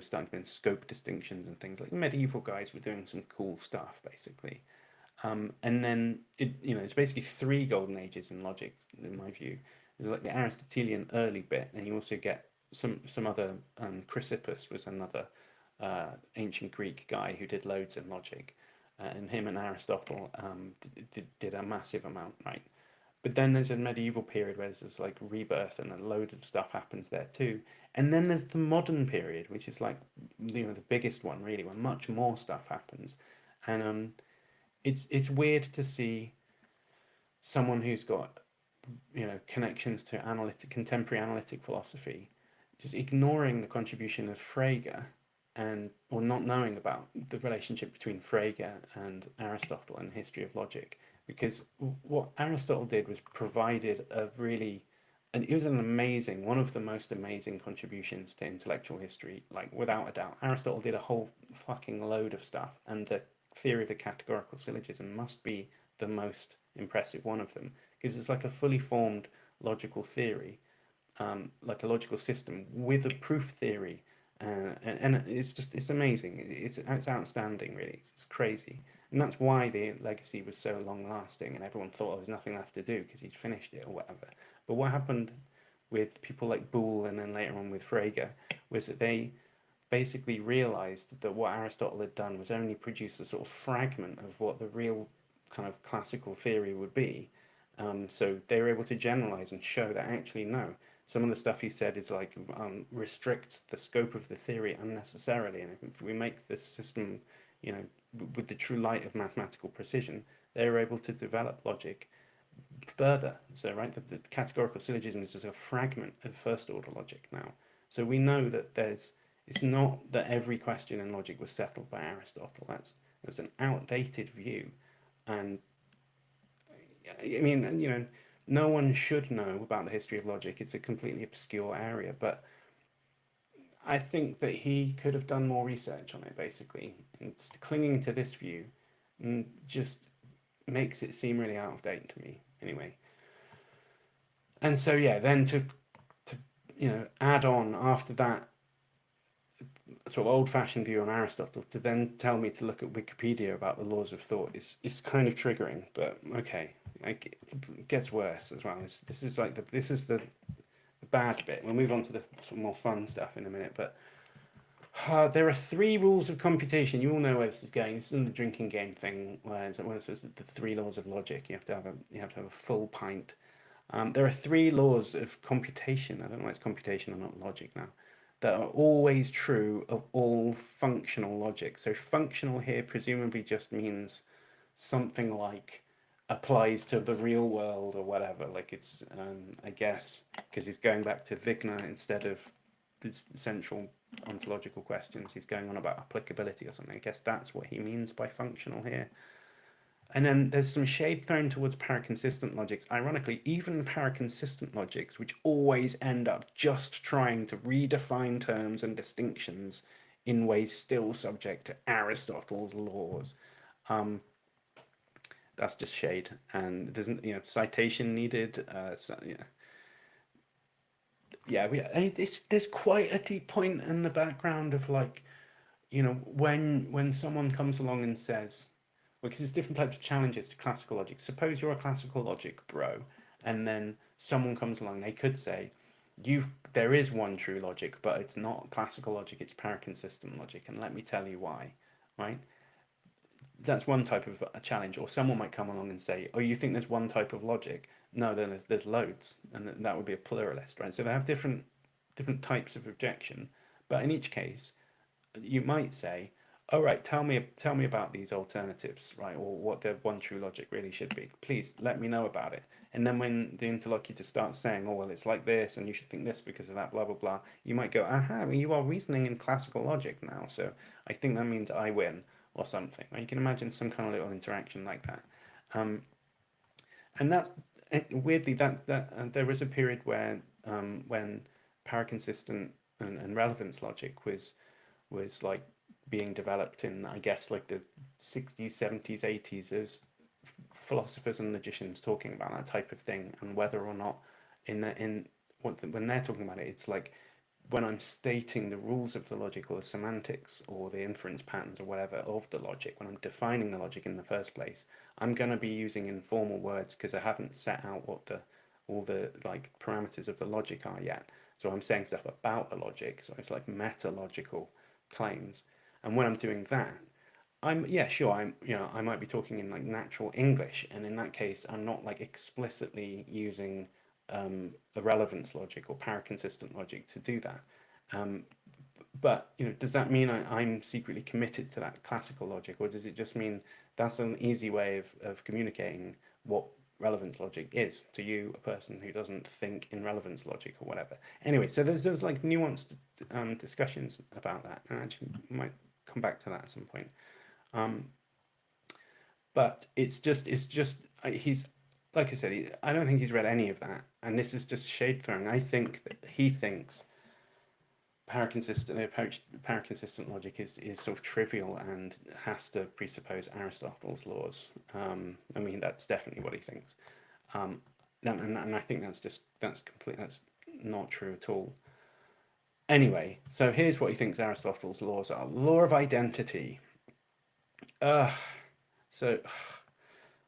starting to be in scope distinctions and things like the medieval guys were doing some cool stuff basically. And then you know, it's basically three golden ages in logic, in my view. There's like the Aristotelian early bit, and you also get some other. Chrysippus was another ancient Greek guy who did loads in logic, and him and Aristotle did a massive amount, right? But then there's a medieval period where there's like rebirth and a load of stuff happens there too. And then there's the modern period, which is like you know the biggest one really, where much more stuff happens. And it's weird to see someone who's got you know connections to analytic contemporary analytic philosophy just ignoring the contribution of Frege and or not knowing about the relationship between Frege and Aristotle and the history of logic, because what Aristotle did was provided a really, and it was an amazing, one of the most amazing contributions to intellectual history, like without a doubt. Aristotle did a whole fucking load of stuff, and the theory of the categorical syllogism must be the most impressive one of them, because it's like a fully formed logical theory, like a logical system with a proof theory, and it's just it's amazing. It's outstanding, really. It's crazy, and that's why the legacy was so long lasting, and everyone thought there was nothing left to do because he'd finished it or whatever. But what happened with people like Boole and then later on with Frege was that they basically realized that what Aristotle had done was only produce a sort of fragment of what the real kind of classical theory would be, So they were able to generalize and show that actually no, some of the stuff he said is like restricts the scope of the theory unnecessarily, and if we make this system, you know, with the true light of mathematical precision, they were able to develop logic further. So right, the categorical syllogism is just a fragment of first order logic now. So we know that it's not that every question in logic was settled by Aristotle. That's an outdated view, and I mean, you know, no one should know about the history of logic. It's a completely obscure area, but I think that he could have done more research on it, basically. And clinging to this view just makes it seem really out of date to me, anyway. And so, yeah, then to add on after that sort of old-fashioned view on Aristotle, to then tell me to look at Wikipedia about the laws of thought is kind of triggering. But okay, like, it gets worse as well. This is like the bad bit. We'll move on to the sort of more fun stuff in a minute. But there are three rules of computation. You all know where this is going. This isn't the drinking game thing where it says the three laws of logic. You have to have a full pint. There are three laws of computation. I don't know why it's computation and not logic now. That are always true of all functional logic. So functional here presumably just means something like applies to the real world or whatever. Like it's, I guess, because he's going back to Wigner instead of the central ontological questions. He's going on about applicability or something. I guess that's what he means by functional here. And then there's some shade thrown towards paraconsistent logics. Ironically, even paraconsistent logics, which always end up just trying to redefine terms and distinctions in ways still subject to Aristotle's laws. Um, that's just shade, and there's citation needed. There's quite a deep point in the background of like, when someone comes along and says, because there's different types of challenges to classical logic. Suppose you're a classical logic bro, and then someone comes along, they could say, there is one true logic, but it's not classical logic, it's paraconsistent logic, and let me tell you why, right? That's one type of a challenge. Or someone might come along and say, oh, you think there's one type of logic? No, then there's loads, and that would be a pluralist, right? So they have different types of objection, but in each case, you might say, all right, tell me about these alternatives, right? Or what the one true logic really should be. Please let me know about it. And then when the interlocutor starts saying, oh, well, it's like this, and you should think this because of that, blah, blah, blah, you might go, aha, well, you are reasoning in classical logic now. So I think that means I win or something. Right? You can imagine some kind of little interaction like that. Um, and that, weirdly, that there was a period where when paraconsistent and relevance logic was like being developed in, I guess, like the 60s, 70s, 80s as philosophers and logicians talking about that type of thing, and whether or not when they're talking about it, it's like when I'm stating the rules of the logic or the semantics or the inference patterns or whatever of the logic, when I'm defining the logic in the first place, I'm going to be using informal words because I haven't set out what all the like parameters of the logic are yet. So I'm saying stuff about the logic. So it's like meta-logical claims. And when I'm doing that, I might be talking in like natural English, and in that case, I'm not like explicitly using a relevance logic or paraconsistent logic to do that. Um, but does that mean I'm secretly committed to that classical logic, or does it just mean that's an easy way of communicating what relevance logic is to you, a person who doesn't think in relevance logic or whatever? Anyway, so there's like nuanced discussions about that, and I actually might come back to that at some point. Um, but it's just he's like I said, I don't think he's read any of that, and this is just shade throwing. I think that he thinks paraconsistent logic is sort of trivial and has to presuppose Aristotle's laws. I mean, that's definitely what he thinks. Um, and I think that's not true at all. Anyway, so here's what he thinks Aristotle's laws are. Law of identity. Uh, so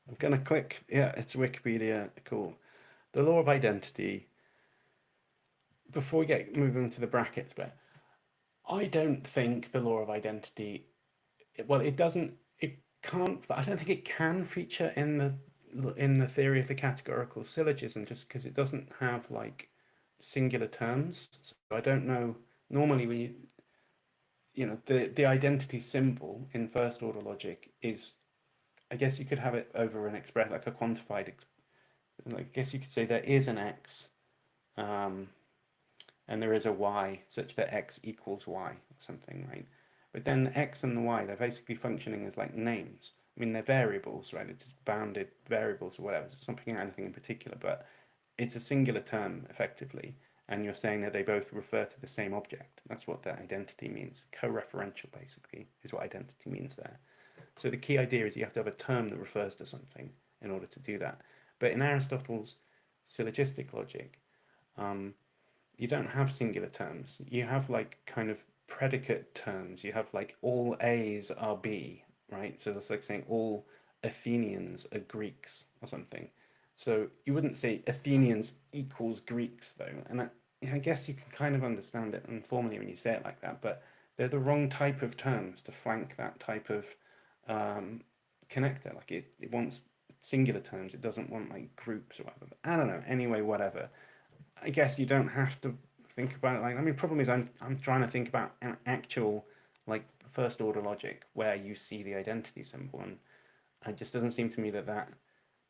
I'm going to click, yeah, it's Wikipedia, cool. The law of identity, before we get moving to the brackets bit, I don't think the law of identity, well, it doesn't, it can't, I don't think it can feature in in the theory of the categorical syllogism, just because it doesn't have like singular terms. So I don't know. Normally, when the identity symbol in first order logic is, I guess you could have it over an express like a quantified. Like, I guess you could say there is an x, um, and there is a y, such that x equals y or something, right? But then x and the y, they're basically functioning as like names. I mean, they're variables, right? They're just bounded variables or whatever. So it's not picking out anything in particular, but it's a singular term effectively, and you're saying that they both refer to the same object. That's what that identity means. Co-referential, basically, is what identity means there. So the key idea is you have to have a term that refers to something in order to do that. But in Aristotle's syllogistic logic, um, you don't have singular terms. You have like kind of predicate terms. You have like all A's are B, right? So that's like saying all Athenians are Greeks or something. So you wouldn't say Athenians equals Greeks though. And I guess you can kind of understand it informally when you say it like that, but they're the wrong type of terms to flank that type of um, connector. Like it wants singular terms. It doesn't want like groups or whatever. I don't know. Anyway, whatever. I guess you don't have to think about it like. I mean, problem is I'm trying to think about an actual like first order logic where you see the identity symbol, and it just doesn't seem to me that that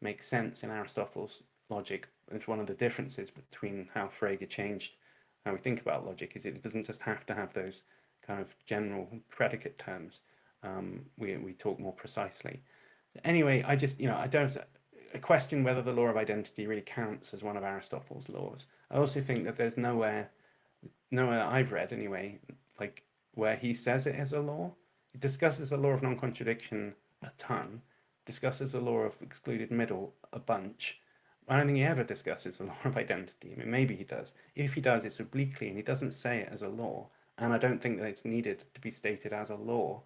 makes sense in Aristotle's logic. It's one of the differences between how Frege changed how we think about logic is it doesn't just have to have those kind of general predicate terms. We talk more precisely. Anyway, I just I don't question whether the law of identity really counts as one of Aristotle's laws. I also think that there's nowhere I've read anyway, like where he says it as a law. He discusses the law of non-contradiction a ton, discusses the law of excluded middle a bunch. I don't think he ever discusses the law of identity. I mean, maybe he does. If he does, it's obliquely, and he doesn't say it as a law. And I don't think that it's needed to be stated as a law,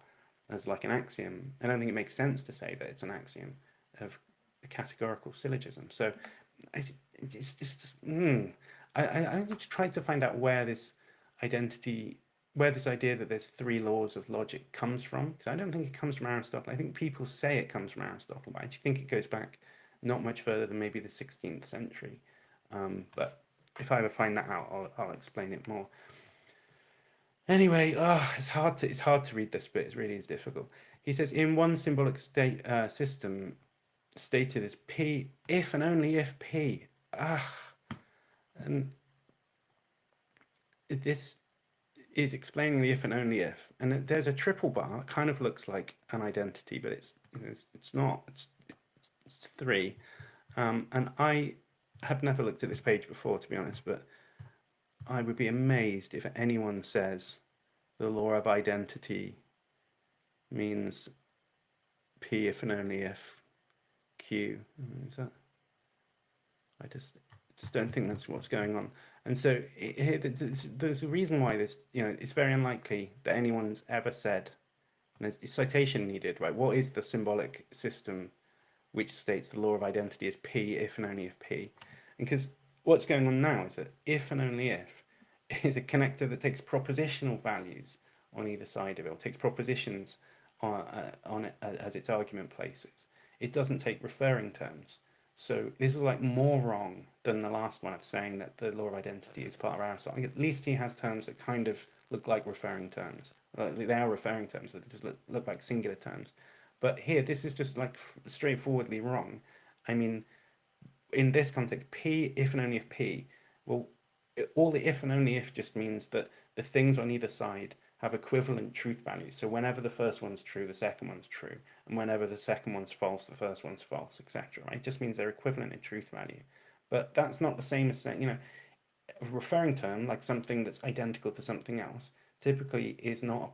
as like an axiom. I don't think it makes sense to say that it's an axiom of a categorical syllogism. So it's just, I just tried to find out where this identity, where this idea that there's three laws of logic comes from, because I don't think it comes from Aristotle. I think people say it comes from Aristotle, but I actually think it goes back not much further than maybe the 16th century. But if I ever find that out, I'll explain it more. Anyway, it's hard to read this bit. It really is difficult. He says in one symbolic state system stated as P if and only if P. And this is explaining the if and only if, and there's a triple bar. It kind of looks like an identity, but it's not. It's three. And I have never looked at this page before, to be honest, but I would be amazed if anyone says the law of identity means P if and only if Q. Is that? I just don't think that's what's going on. And so there's a reason why this, it's very unlikely that anyone's ever said, and there's a citation needed, right? What is the symbolic system which states the law of identity is P if and only if P? Because what's going on now is that if and only if is a connector that takes propositional values on either side of it, or takes propositions on it as its argument places. It doesn't take referring terms. So this is like more wrong than the last one of saying that the law of identity is part of Aristotle. At least he has terms that kind of look like referring terms. They are referring terms, that just look like singular terms. But here, this is just like straightforwardly wrong. I mean, in this context, P if and only if P, well, all the if and only if just means that the things on either side have equivalent truth values. So whenever the first one's true, the second one's true. And whenever the second one's false, the first one's false, etc. Right? It just means they're equivalent in truth value. But that's not the same as saying, a referring term, like something that's identical to something else, typically is not,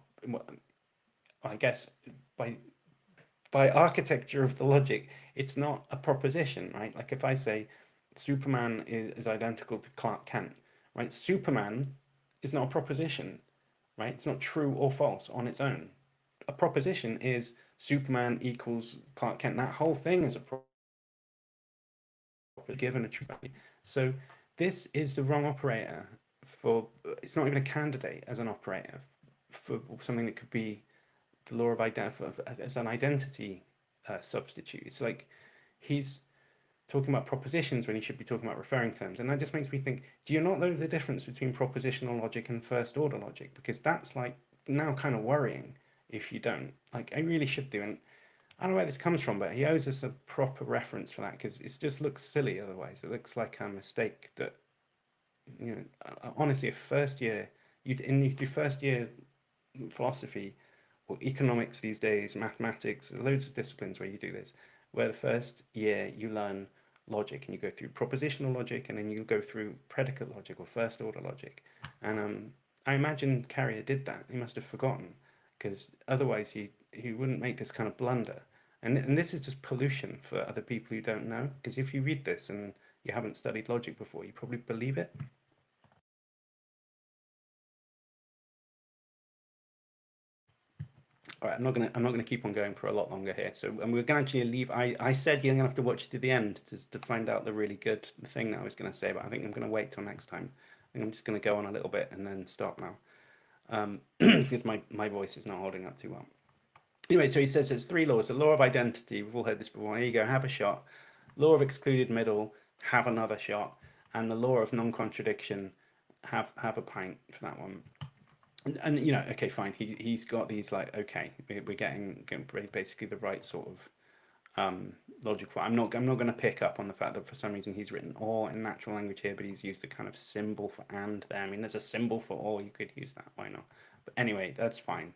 I guess, by architecture of the logic, it's not a proposition, right? Like if I say Superman is identical to Clark Kent, right? Superman is not a proposition, right? It's not true or false on its own. A proposition is Superman equals Clark Kent. That whole thing is a proposition given a true value. So this is the wrong operator for, it's not even a candidate as an operator for something that could be the law of identity as an identity substitute. It's like he's talking about propositions when he should be talking about referring terms. And that just makes me think, do you not know the difference between propositional logic and first order logic? Because that's like now kind of worrying if you don't. Like, I really should do. And I don't know where this comes from, but he owes us a proper reference for that because it just looks silly otherwise. It looks like a mistake that, honestly, if first year, you do first year philosophy or economics these days, mathematics, loads of disciplines where you do this, where the first year you learn logic and you go through propositional logic and then you go through predicate logic or first order logic. And I imagine Carrier did that. He must have forgotten because otherwise he wouldn't make this kind of blunder. And this is just pollution for other people who don't know. Because if you read this and you haven't studied logic before, you probably believe it. All right, I'm not gonna keep on going for a lot longer here. So, and we're gonna actually leave. I said you're gonna have to watch to the end to find out the really good thing that I was gonna say, but I think I'm gonna wait till next time. I think I'm just gonna go on a little bit and then stop now, because my voice is not holding up too well. Anyway, so he says there's three laws. The law of identity. We've all heard this before. Here you go. Have a shot. Law of excluded middle. Have another shot. And the law of non-contradiction. Have a pint for that one. And okay, fine. He's got these like, okay, we're getting basically the right sort of logic for. I'm not going to pick up on the fact that for some reason he's written or in natural language here, but he's used the kind of symbol for and there. I mean, there's a symbol for or. You could use that. Why not? But anyway, that's fine.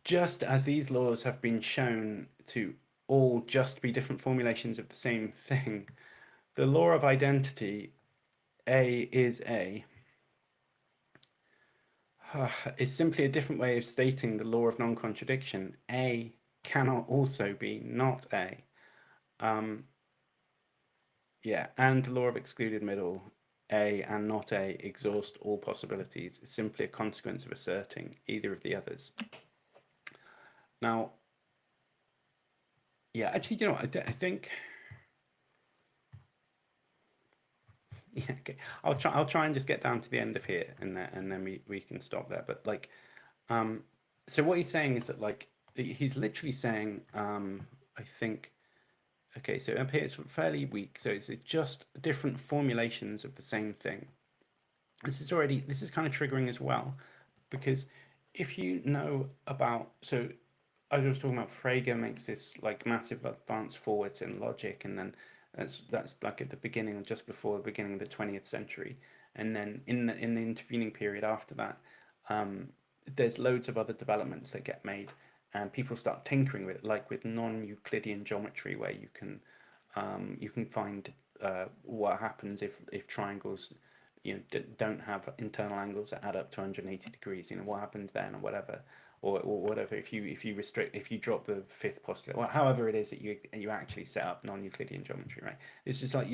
Just as these laws have been shown to all just be different formulations of the same thing, the law of identity, A is A, is simply a different way of stating the law of non-contradiction. A cannot also be not A. Yeah, and the law of excluded middle, A and not A, exhaust all possibilities. It's simply a consequence of asserting either of the others. Now, yeah, actually, I think. Yeah, okay. I'll try and just get down to the end of here, and then we can stop there. But like, so what he's saying is that like he's literally saying, I think, okay, so up here it's fairly weak. So it's just different formulations of the same thing. This is kind of triggering as well, because if you know about, so I was talking about Frege makes this like massive advance forwards in logic, and then that's like at the beginning, just before the beginning of the 20th century, and then in the intervening period after that, there's loads of other developments that get made, and people start tinkering with it, like with non-Euclidean geometry, where you can find what happens if triangles don't have internal angles that add up to 180 degrees. What happens then, or whatever, or whatever if you drop the fifth postulate, or however it is that you actually set up non-Euclidean geometry, right? It's just like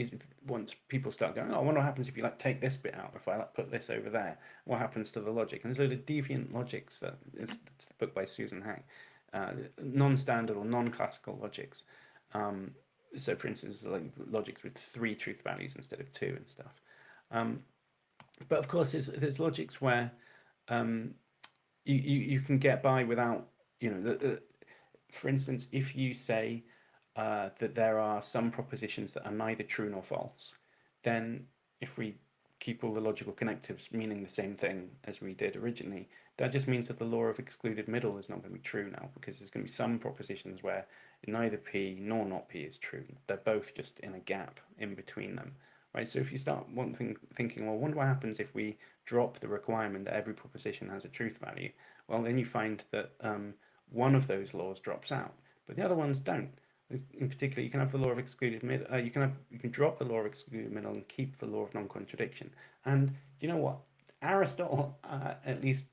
once people start going, oh, I wonder what happens if you like take this bit out, if I like put this over there, what happens to the logic? And there's a load of deviant logics it's the book by Susan Hack, non-standard or non-classical logics. So for instance, like logics with 3 truth values instead of 2 and stuff. But of course, there's logics where you can get by without, for instance, if you say that there are some propositions that are neither true nor false, then if we keep all the logical connectives meaning the same thing as we did originally, that just means that the law of excluded middle is not going to be true now, because there's going to be some propositions where neither P nor not P is true. They're both just in a gap in between them. Right, so if you start thinking, well, I wonder what happens if we drop the requirement that every proposition has a truth value. Well, then you find that one of those laws drops out, but the other ones don't. In particular, you can have the law of excluded middle. You can drop the law of excluded middle and keep the law of non-contradiction. And you know what? Aristotle, at least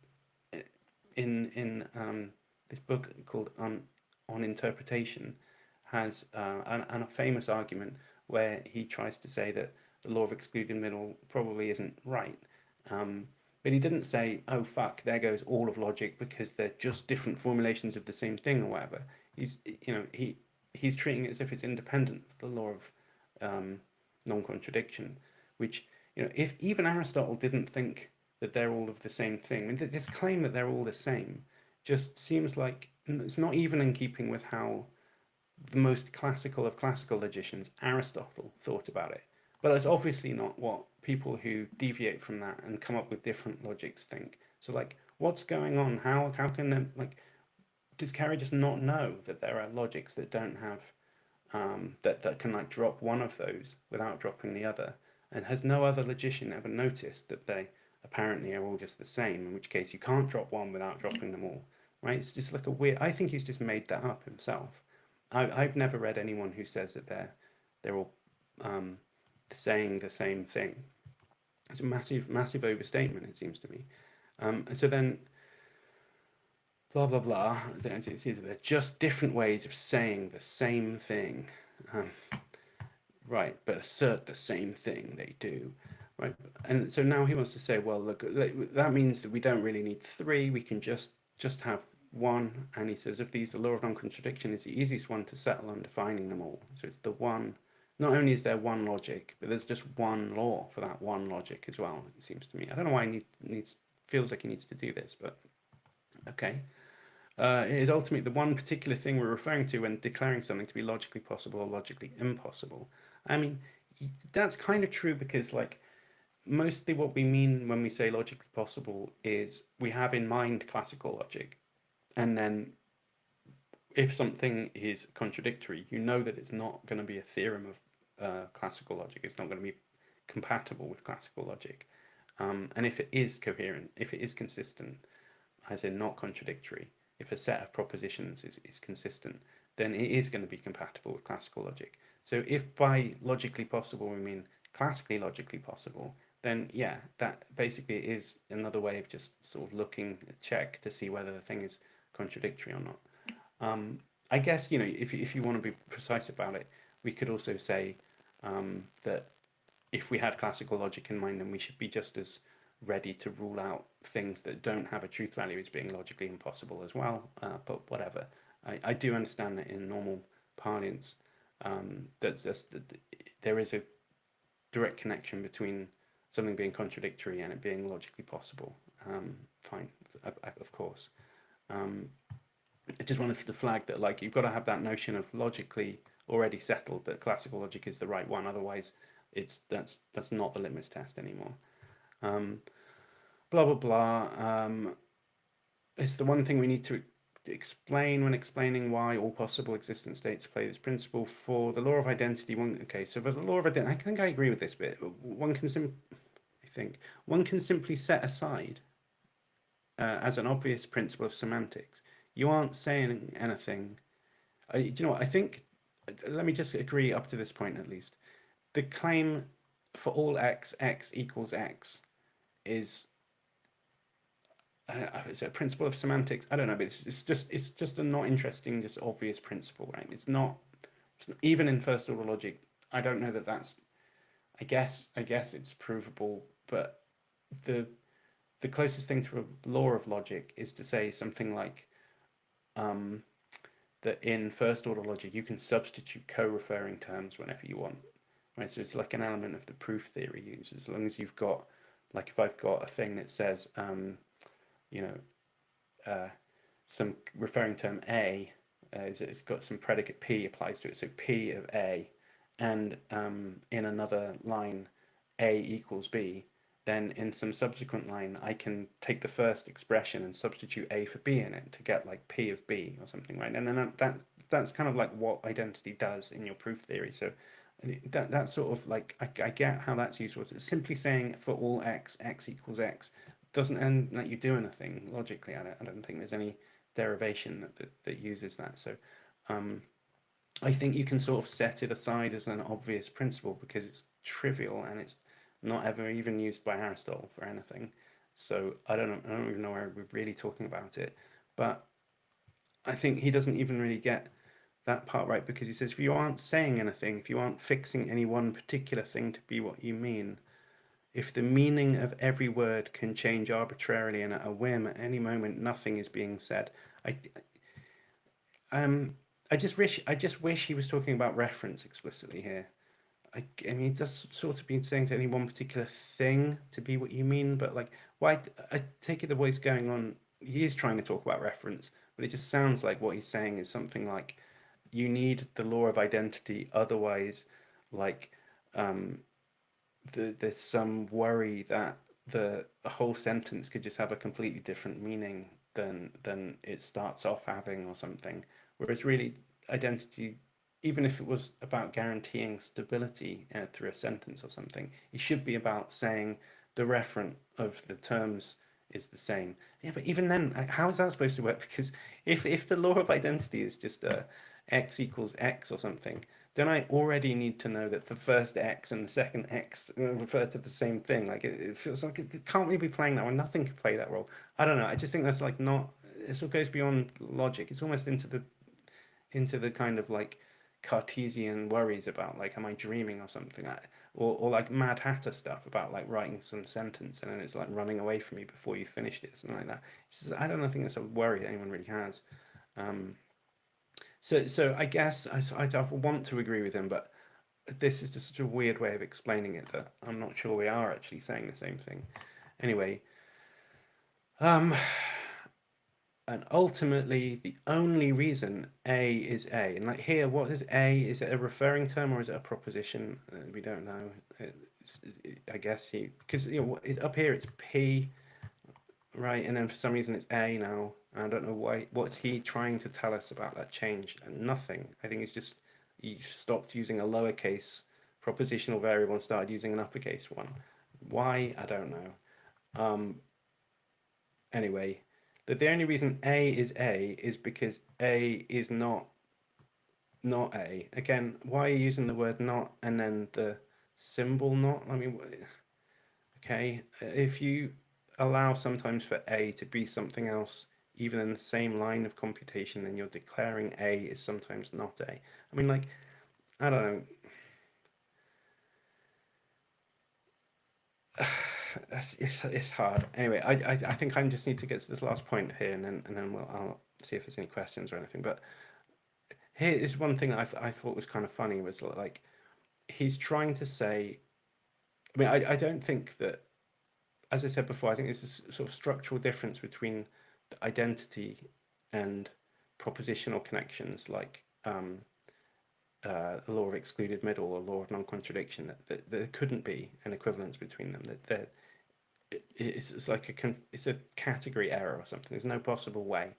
in this book called On Interpretation, has a famous argument where he tries to say that the law of excluded middle probably isn't right. But he didn't say, oh fuck, there goes all of logic because they're just different formulations of the same thing or whatever. He's treating it as if it's independent of the law of non-contradiction, which, if even Aristotle didn't think that they're all of the same thing, I mean, this claim that they're all the same just seems like it's not even in keeping with how the most classical of classical logicians, Aristotle, thought about it. But that's obviously not what people who deviate from that and come up with different logics think. So like, what's going on? How can them like? Does Carey just not know that there are logics that don't have that can like drop one of those without dropping the other? And has no other logician ever noticed that they apparently are all just the same? In which case, you can't drop one without dropping them all, right? It's just like a weird. I think he's just made that up himself. I've never read anyone who says that they're all um, saying the same thing. It's a massive overstatement, it seems to me. And so then, blah blah blah. They're just different ways of saying the same thing, um, right? But assert the same thing they do, right? And so now he wants to say, well, look, that means that we don't really need three. We can just have one. And he says, if these, the law of non-contradiction is the easiest one to settle on defining them all. So it's the one. Not only is there one logic, but there's just one law for that one logic as well. It seems to me. I don't know why he needs feels like he needs to do this, but okay. It is ultimately the one particular thing we're referring to when declaring something to be logically possible or logically impossible. I mean, that's kind of true because, like, mostly what we mean when we say logically possible is we have in mind classical logic, and then if something is contradictory, you know that it's not going to be a theorem of classical logic. It's not going to be compatible with classical logic. And if it is coherent, if it is consistent, as in not contradictory, if a set of propositions is consistent, then it is going to be compatible with classical logic. So if by logically possible we mean classically logically possible, then yeah, that basically is another way of just sort of looking a check to see whether the thing is contradictory or not. I guess, if you want to be precise about it, we could also say that if we had classical logic in mind, then we should be just as ready to rule out things that don't have a truth value as being logically impossible as well. But whatever, I do understand that in normal parlance, there is a direct connection between something being contradictory and it being logically possible. Fine, of course. I just wanted to flag that, like, you've got to have that notion of logically already settled that classical logic is the right one. Otherwise, that's not the litmus test anymore. Um, blah blah blah. It's the one thing we need to explain when explaining why all possible existent states play this principle. For the law of identity, okay. So for the law of identity, I think I agree with this bit. One can simply set aside as an obvious principle of semantics. You aren't saying anything. Do you know what? I think, let me just agree up to this point at least. The claim for all x, x equals x is a principle of semantics. I don't know, but it's just a not interesting, just obvious principle, right? It's not even in first order logic. I don't know that that's. I guess it's provable, but the closest thing to a law of logic is to say something like that in first order logic you can substitute co-referring terms whenever you want, right? So it's like an element of the proof theory use. As long as you've got, like, if I've got a thing that says some referring term A, it's got some predicate P applies to it, so P of A, and in another line A equals B, then in some subsequent line I can take the first expression and substitute A for B in it to get like P of B or something, right? And then that's kind of like what identity does in your proof theory. So that's sort of like, I get how that's useful. It's simply saying for all x, x equals x doesn't end let you do anything logically. I don't think there's any derivation that uses that. So I think you can sort of set it aside as an obvious principle because it's trivial and it's not ever even used by Aristotle for anything. So I don't even know why we're really talking about it. But I think he doesn't even really get that part right, because he says if you aren't saying anything, if you aren't fixing any one particular thing to be what you mean, if the meaning of every word can change arbitrarily and at a whim at any moment, nothing is being said. I I just wish he was talking about reference explicitly here. I mean, he does sort of be saying to any one particular thing to be what you mean, but like, why? I take it the way he's going on, he is trying to talk about reference, but it just sounds like what he's saying is something like, you need the law of identity, otherwise, like, um, there's some worry that the whole sentence could just have a completely different meaning than it starts off having or something. Whereas really, identity, even if it was about guaranteeing stability through a sentence or something, it should be about saying the referent of the terms is the same. Yeah, but even then, how is that supposed to work? Because if the law of identity is just x equals x or something, then I already need to know that the first X and the second X refer to the same thing. Like it feels like it can't really be playing that role. Nothing can play that role. I don't know. I just think that's like not. It sort of goes beyond logic. It's almost into the kind of like Cartesian worries about like, am I dreaming or something? Or like Mad Hatter stuff about like writing some sentence and then it's like running away from you before you finished it, something like that. It's just, I don't know, think that's a worry anyone really has. Um, so I guess I want to agree with him, but this is just such a weird way of explaining it that I'm not sure we are actually saying the same thing. Anyway, um, and ultimately the only reason A is A, and like here, what is A? Is it a referring term or is it a proposition? We don't know. I guess because up here it's P, right, and then for some reason it's A now. I don't know why. What's he trying to tell us about that change? And nothing. I think it's just you stopped using a lowercase propositional variable and started using an uppercase one. Why? I don't know. Um, anyway, the only reason A is because A is not A. Again, why are you using the word not and then the symbol not? I mean, okay, if you allow sometimes for A to be something else, even in the same line of computation, then you're declaring A is sometimes not A. I mean, like, I don't know. It's hard. Anyway, I think I just need to get to this last point here, and then I'll see if there's any questions or anything. But here is one thing I thought was kind of funny was like he's trying to say. I mean, I don't think that, as I said before, I think there's this sort of structural difference between the identity and propositional connections, like the law of excluded middle or law of non-contradiction. That there couldn't be an equivalence between them. That it's like it's a category error or something. There's no possible way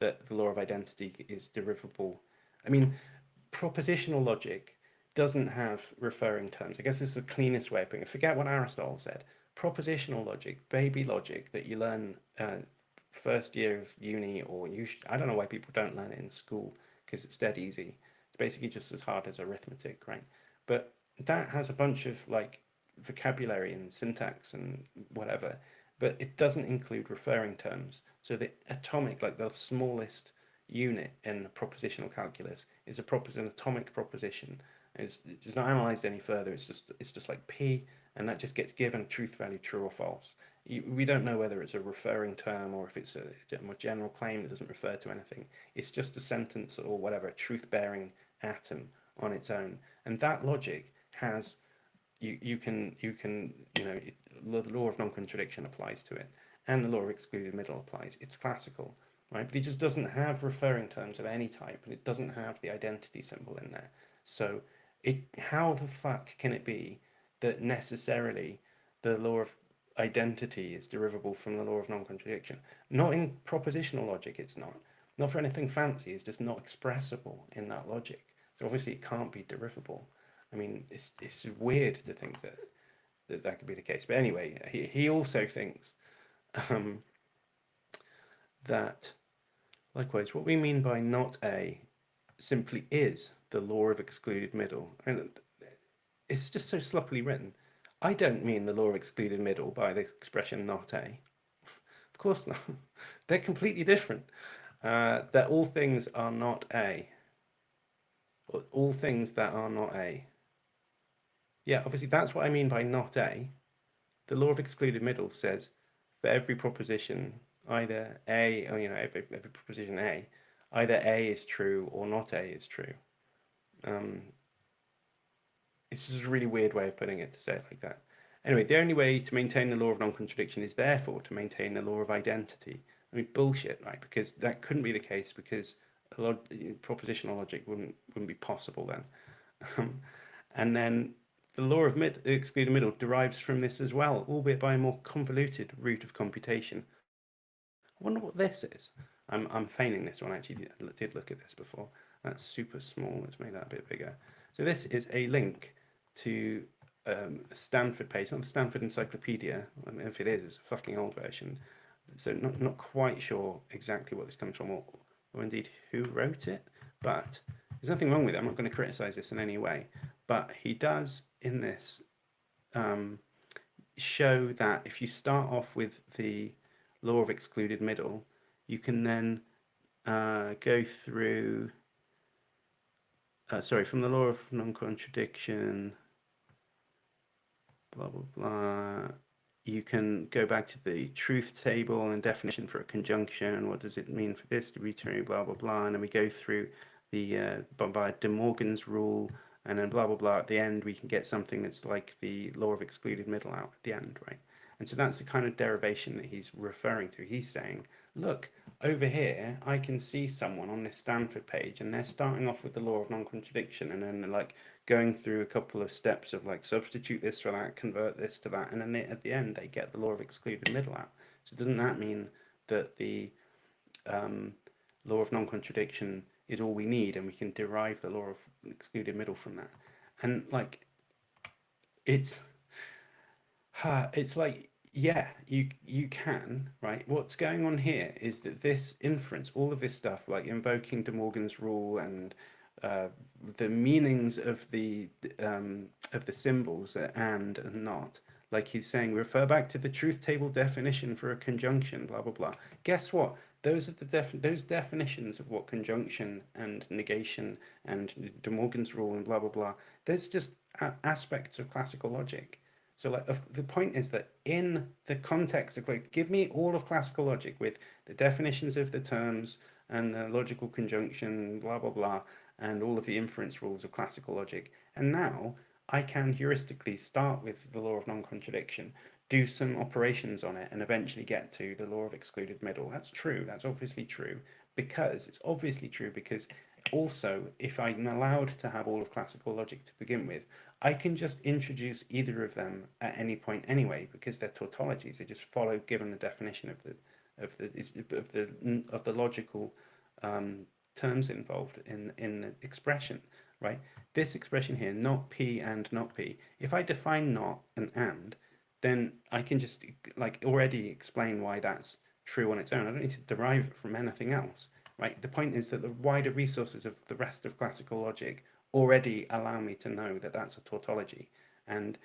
that the law of identity is derivable. I mean, propositional logic doesn't have referring terms. I guess this is the cleanest way of putting it. Forget what Aristotle said. Propositional logic, baby logic that you learn first year of uni, or I don't know why people don't learn it in school because it's dead easy. It's basically just as hard as arithmetic, right? But that has a bunch of like vocabulary and syntax and whatever, but it doesn't include referring terms. So the atomic, like the smallest unit in propositional calculus, is an atomic proposition. It's not analyzed any further. It's just like P, and that just gets given truth value, true or false. We don't know whether it's a referring term or if it's a more general claim that doesn't refer to anything. It's just a sentence or whatever, a truth-bearing atom on its own. And that logic has the law of non-contradiction applies to it, and the law of excluded middle applies. It's classical, right? But it just doesn't have referring terms of any type, and it doesn't have the identity symbol in there. So how the fuck can it be that necessarily the law of identity is derivable from the law of non-contradiction? Not in propositional logic, it's not. Not for anything fancy, it's just not expressible in that logic. So obviously it can't be derivable. I mean, it's weird to think that could be the case. But anyway, he also thinks um, that, likewise, what we mean by not A simply is the law of excluded middle. And it's just so sloppily written. I don't mean the law of excluded middle by the expression not A. Of course not. They're completely different. That all things are not A. All things that are not A. Yeah, obviously that's what I mean by not A. The law of excluded middle says for every proposition, either A, or every proposition A, either A is true or not A is true. Um, it's just a really weird way of putting it to say it like that. Anyway, the only way to maintain the law of non-contradiction is therefore to maintain the law of identity. I mean, bullshit, right? Because that couldn't be the case because propositional logic wouldn't be possible then. Um, and then the law of excluded middle derives from this as well, albeit by a more convoluted route of computation. I wonder what this is. I'm feigning this one. I actually did look at this before. That's super small. Let's make that a bit bigger. So this is a link to a Stanford page, not the Stanford Encyclopedia. I mean, if it is, it's a fucking old version. So not quite sure exactly what this comes from, or indeed who wrote it. But there's nothing wrong with it. I'm not going to criticize this in any way. But he does in this show that if you start off with the law of excluded middle, you can then go through, sorry, from the law of non-contradiction, blah, blah, blah. You can go back to the truth table and definition for a conjunction, and what does it mean for this to be true, blah, blah, blah. And then we go through the by De Morgan's rule, and then blah, blah, blah. At the end, we can get something that's like the law of excluded middle out at the end, right? And so that's the kind of derivation that he's referring to. He's saying, look, over here, I can see someone on this Stanford page, and they're starting off with the law of non-contradiction, and then like going through a couple of steps of like substitute this for that, convert this to that, and then at the end they get the law of excluded middle out. So doesn't that mean that the law of non-contradiction is all we need, and we can derive the law of excluded middle from that? And like, it's it's like, yeah, you can, right? What's going on here is that this inference, all of this stuff, like invoking De Morgan's rule and uh, the meanings of the symbols and not, like he's saying, refer back to the truth table definition for a conjunction, blah blah blah. Guess what? Those are those definitions of what conjunction and negation and De Morgan's rule and blah blah blah. There's just aspects of classical logic. So like the point is that in the context of like, give me all of classical logic with the definitions of the terms and the logical conjunction, blah blah blah, and all of the inference rules of classical logic. And now I can heuristically start with the law of non-contradiction, do some operations on it, and eventually get to the law of excluded middle. That's true. That's obviously true because it's obviously true because also, if I'm allowed to have all of classical logic to begin with, I can just introduce either of them at any point anyway, because they're tautologies. They just follow given the definition of the logical terms involved in the expression, right? This expression here, not p and not p. If I define not and, then I can just like already explain why that's true on its own. I don't need to derive it from anything else, right? The point is that the wider resources of the rest of classical logic already allow me to know that that's a tautology. And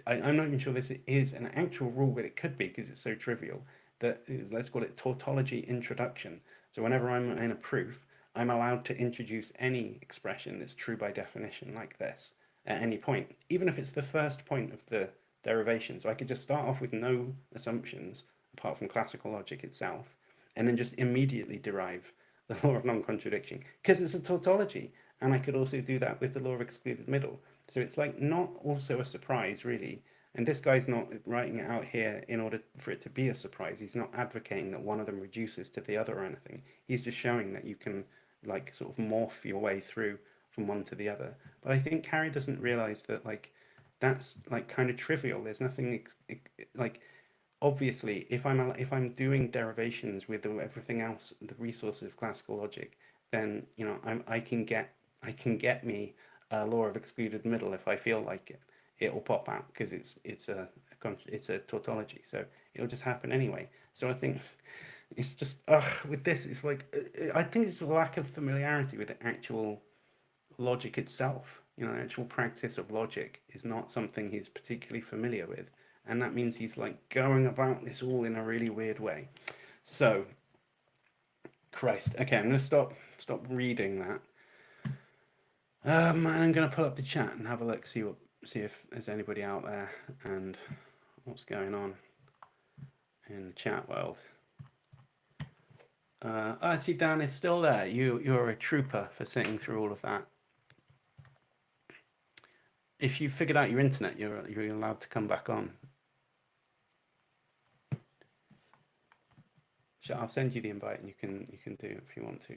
I'm not even sure this is an actual rule, but it could be because it's so trivial that let's call it tautology introduction. So whenever I'm in a proof, I'm allowed to introduce any expression that's true by definition like this at any point, even if it's the first point of the derivation. So I could just start off with no assumptions apart from classical logic itself, and then just immediately derive the law of non-contradiction because it's a tautology. And I could also do that with the law of excluded middle. So it's like not also a surprise really. And this guy's not writing it out here in order for it to be a surprise. He's not advocating that one of them reduces to the other or anything. He's just showing that you can like sort of morph your way through from one to the other. But I think Carrie doesn't realize that like that's like kind of trivial. There's nothing like obviously if I'm doing derivations with everything else, the resources of classical logic, then you know I can get me a law of excluded middle if I feel like it. It'll pop out because it's a tautology, so it'll just happen anyway. So I think it's just with this, it's like I think it's a lack of familiarity with the actual logic itself. You know, the actual practice of logic is not something he's particularly familiar with, and that means he's like going about this all in a really weird way. So, Christ. Okay, I'm gonna stop reading that. And I'm gonna pull up the chat and have a look, see if there's anybody out there and what's going on in the chat world. I see Dan is still there. You're a trooper for sitting through all of that. If you figured out your internet, you're allowed to come back on. I'll send you the invite, and you can do it if you want to.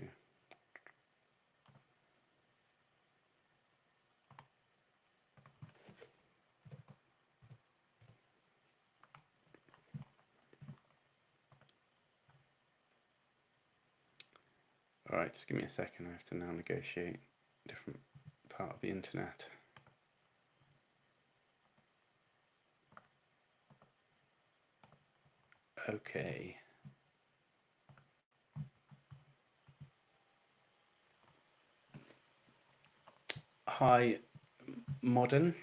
All right, just give me a second. I have to now negotiate a different part of the internet. Okay. Hi, modern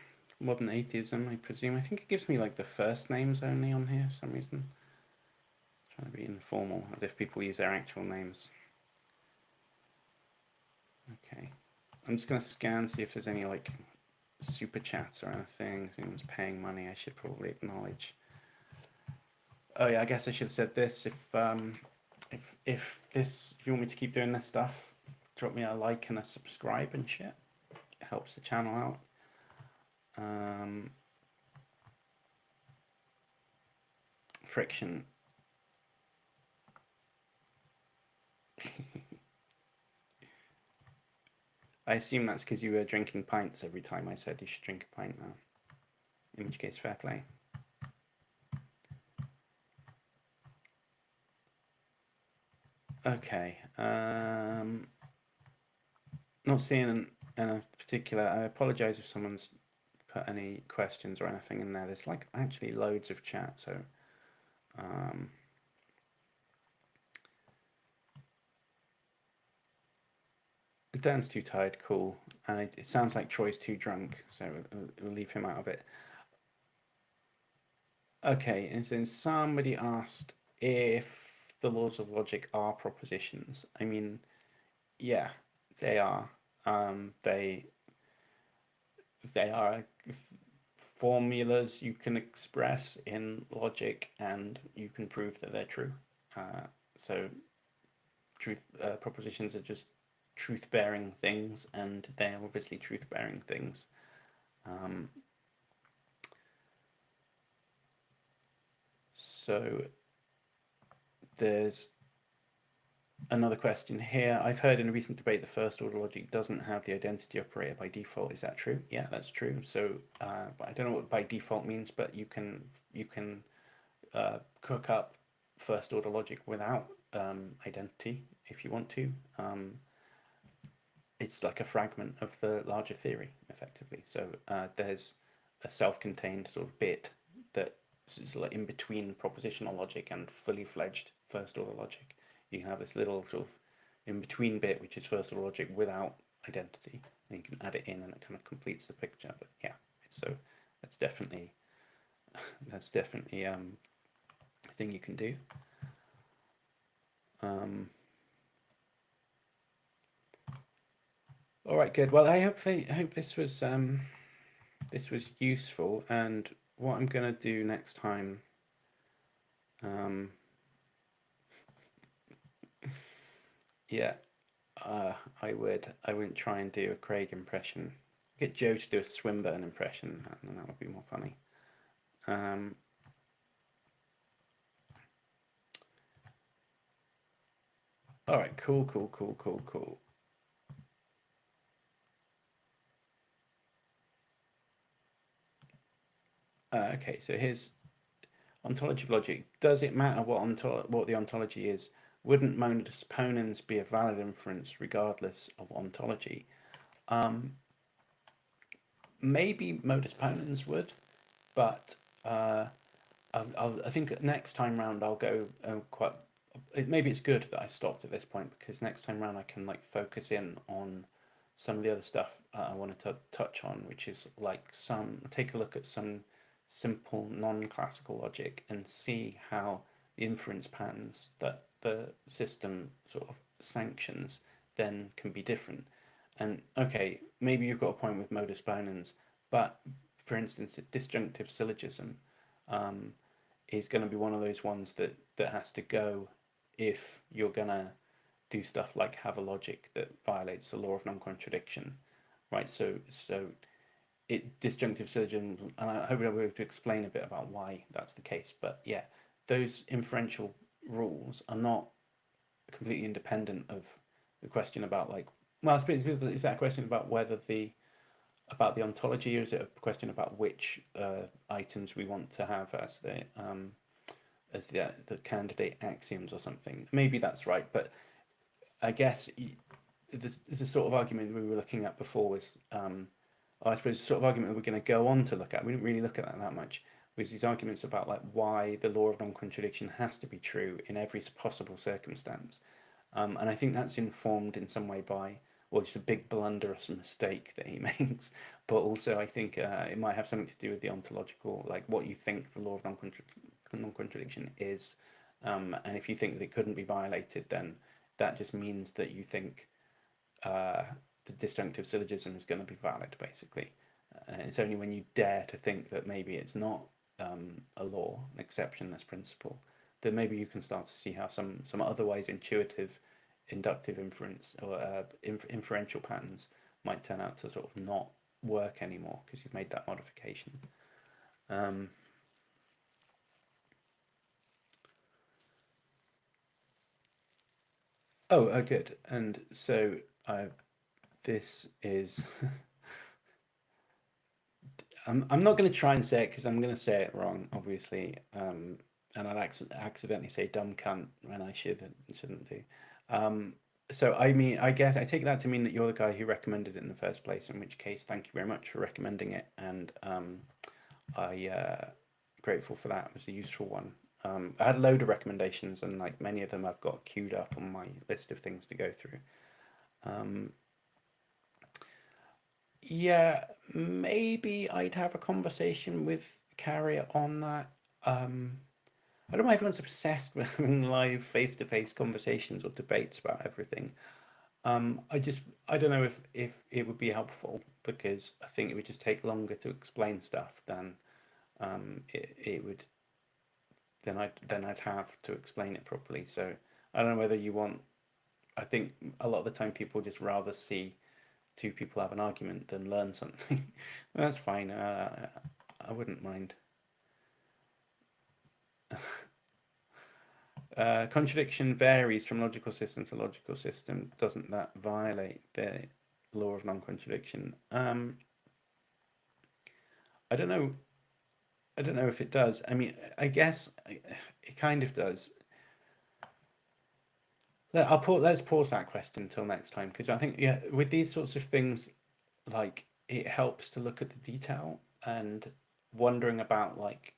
atheism, I presume. I think it gives me like the first names only on here for some reason. Trying to be informal, as if people use their actual names. Okay. I'm just gonna scan, see if there's any like super chats or anything. If anyone's paying money, I should probably acknowledge. Oh yeah, I guess I should have said this. If you want me to keep doing this stuff, drop me a like and a subscribe and shit. It helps the channel out. Friction. I assume that's because you were drinking pints every time I said you should drink a pint now. In which case, fair play. Okay. Not seeing a particular. I apologise if someone's put any questions or anything in there. There's like actually loads of chat, so. Dan's too tired, cool. And it sounds like Troy's too drunk, so we'll leave him out of it. Okay, and then somebody asked if the laws of logic are propositions. I mean, yeah, they are. They are formulas you can express in logic, and you can prove that they're true. So, propositions are just truth-bearing things, and they're obviously truth-bearing things. So there's another question here. I've heard in a recent debate the first order logic doesn't have the identity operator by default. Is that true? Yeah, that's true. So I don't know what by default means, but you can cook up first order logic without identity if you want to. It's like a fragment of the larger theory, effectively. So there's a self-contained sort of bit that is like in between propositional logic and fully fledged first order logic. You can have this little sort of in between bit, which is first order logic without identity, and you can add it in, and it kind of completes the picture. But yeah, so that's definitely a thing you can do. All right, good. Well, I hope this was useful, and what I'm gonna do next time. Yeah, I wouldn't try and do a Craig impression. Get Joe to do a Swinburne impression, and that would be more funny. All right, cool. Okay, so here's ontology of logic. Does it matter what the ontology is? Wouldn't modus ponens be a valid inference regardless of ontology? Maybe modus ponens would, but I think next time round I'll go quite. Maybe it's good that I stopped at this point, because next time round I can like focus in on some of the other stuff I wanted to touch on, which is like take a look at some simple non-classical logic and see how the inference patterns that the system sort of sanctions then can be different. And okay, maybe you've got a point with modus ponens, but for instance, a disjunctive syllogism is going to be one of those ones that has to go if you're going to do stuff like have a logic that violates the law of non-contradiction, right? So disjunctive syllogism, and I hope I'll be able to explain a bit about why that's the case. But yeah, those inferential rules are not completely independent of the question about like, well, I suppose is that a question about about the ontology, or is it a question about which items we want to have as the candidate axioms or something? Maybe that's right, but I guess the sort of argument we were looking at before was, I suppose the sort of argument we're going to go on to look at, we didn't really look at that much, was these arguments about like why the law of non-contradiction has to be true in every possible circumstance. And I think that's informed in some way by, well, just a big blunderous mistake that he makes, but also I think it might have something to do with the ontological, like what you think the law of non-contradiction is. And if you think that it couldn't be violated, then that just means that you think uh, the disjunctive syllogism is going to be valid, basically. And it's only when you dare to think that maybe it's not a law, an exceptionless principle, that maybe you can start to see how some otherwise intuitive inductive inference or inferential patterns might turn out to sort of not work anymore because you've made that modification. Um, good. And so this is I'm not going to try and say it because I'm going to say it wrong, obviously, and I'll accidentally say dumb cunt when I shouldn't do. Um, so I mean, I guess I take that to mean that you're the guy who recommended it in the first place. In which case, thank you very much for recommending it, and I grateful for that. It was a useful one. I had a load of recommendations, and like many of them, I've got queued up on my list of things to go through. Um, Yeah, maybe I'd have a conversation with Carrie on that. Um, I don't know if everyone's obsessed with having live face-to-face conversations or debates about everything. I just I don't know if it would be helpful because I think it would just take longer to explain stuff than it would then I'd have to explain it properly. So I don't know whether you want. I think a lot of the time people just rather see two people have an argument than learn something. That's fine. I wouldn't mind. Contradiction varies from logical system to logical system. Doesn't that violate the law of non-contradiction? I don't know. I don't know if it does. I mean, I guess it kind of does. Let's pause that question until next time because I think yeah, with these sorts of things, like it helps to look at the detail and wondering about like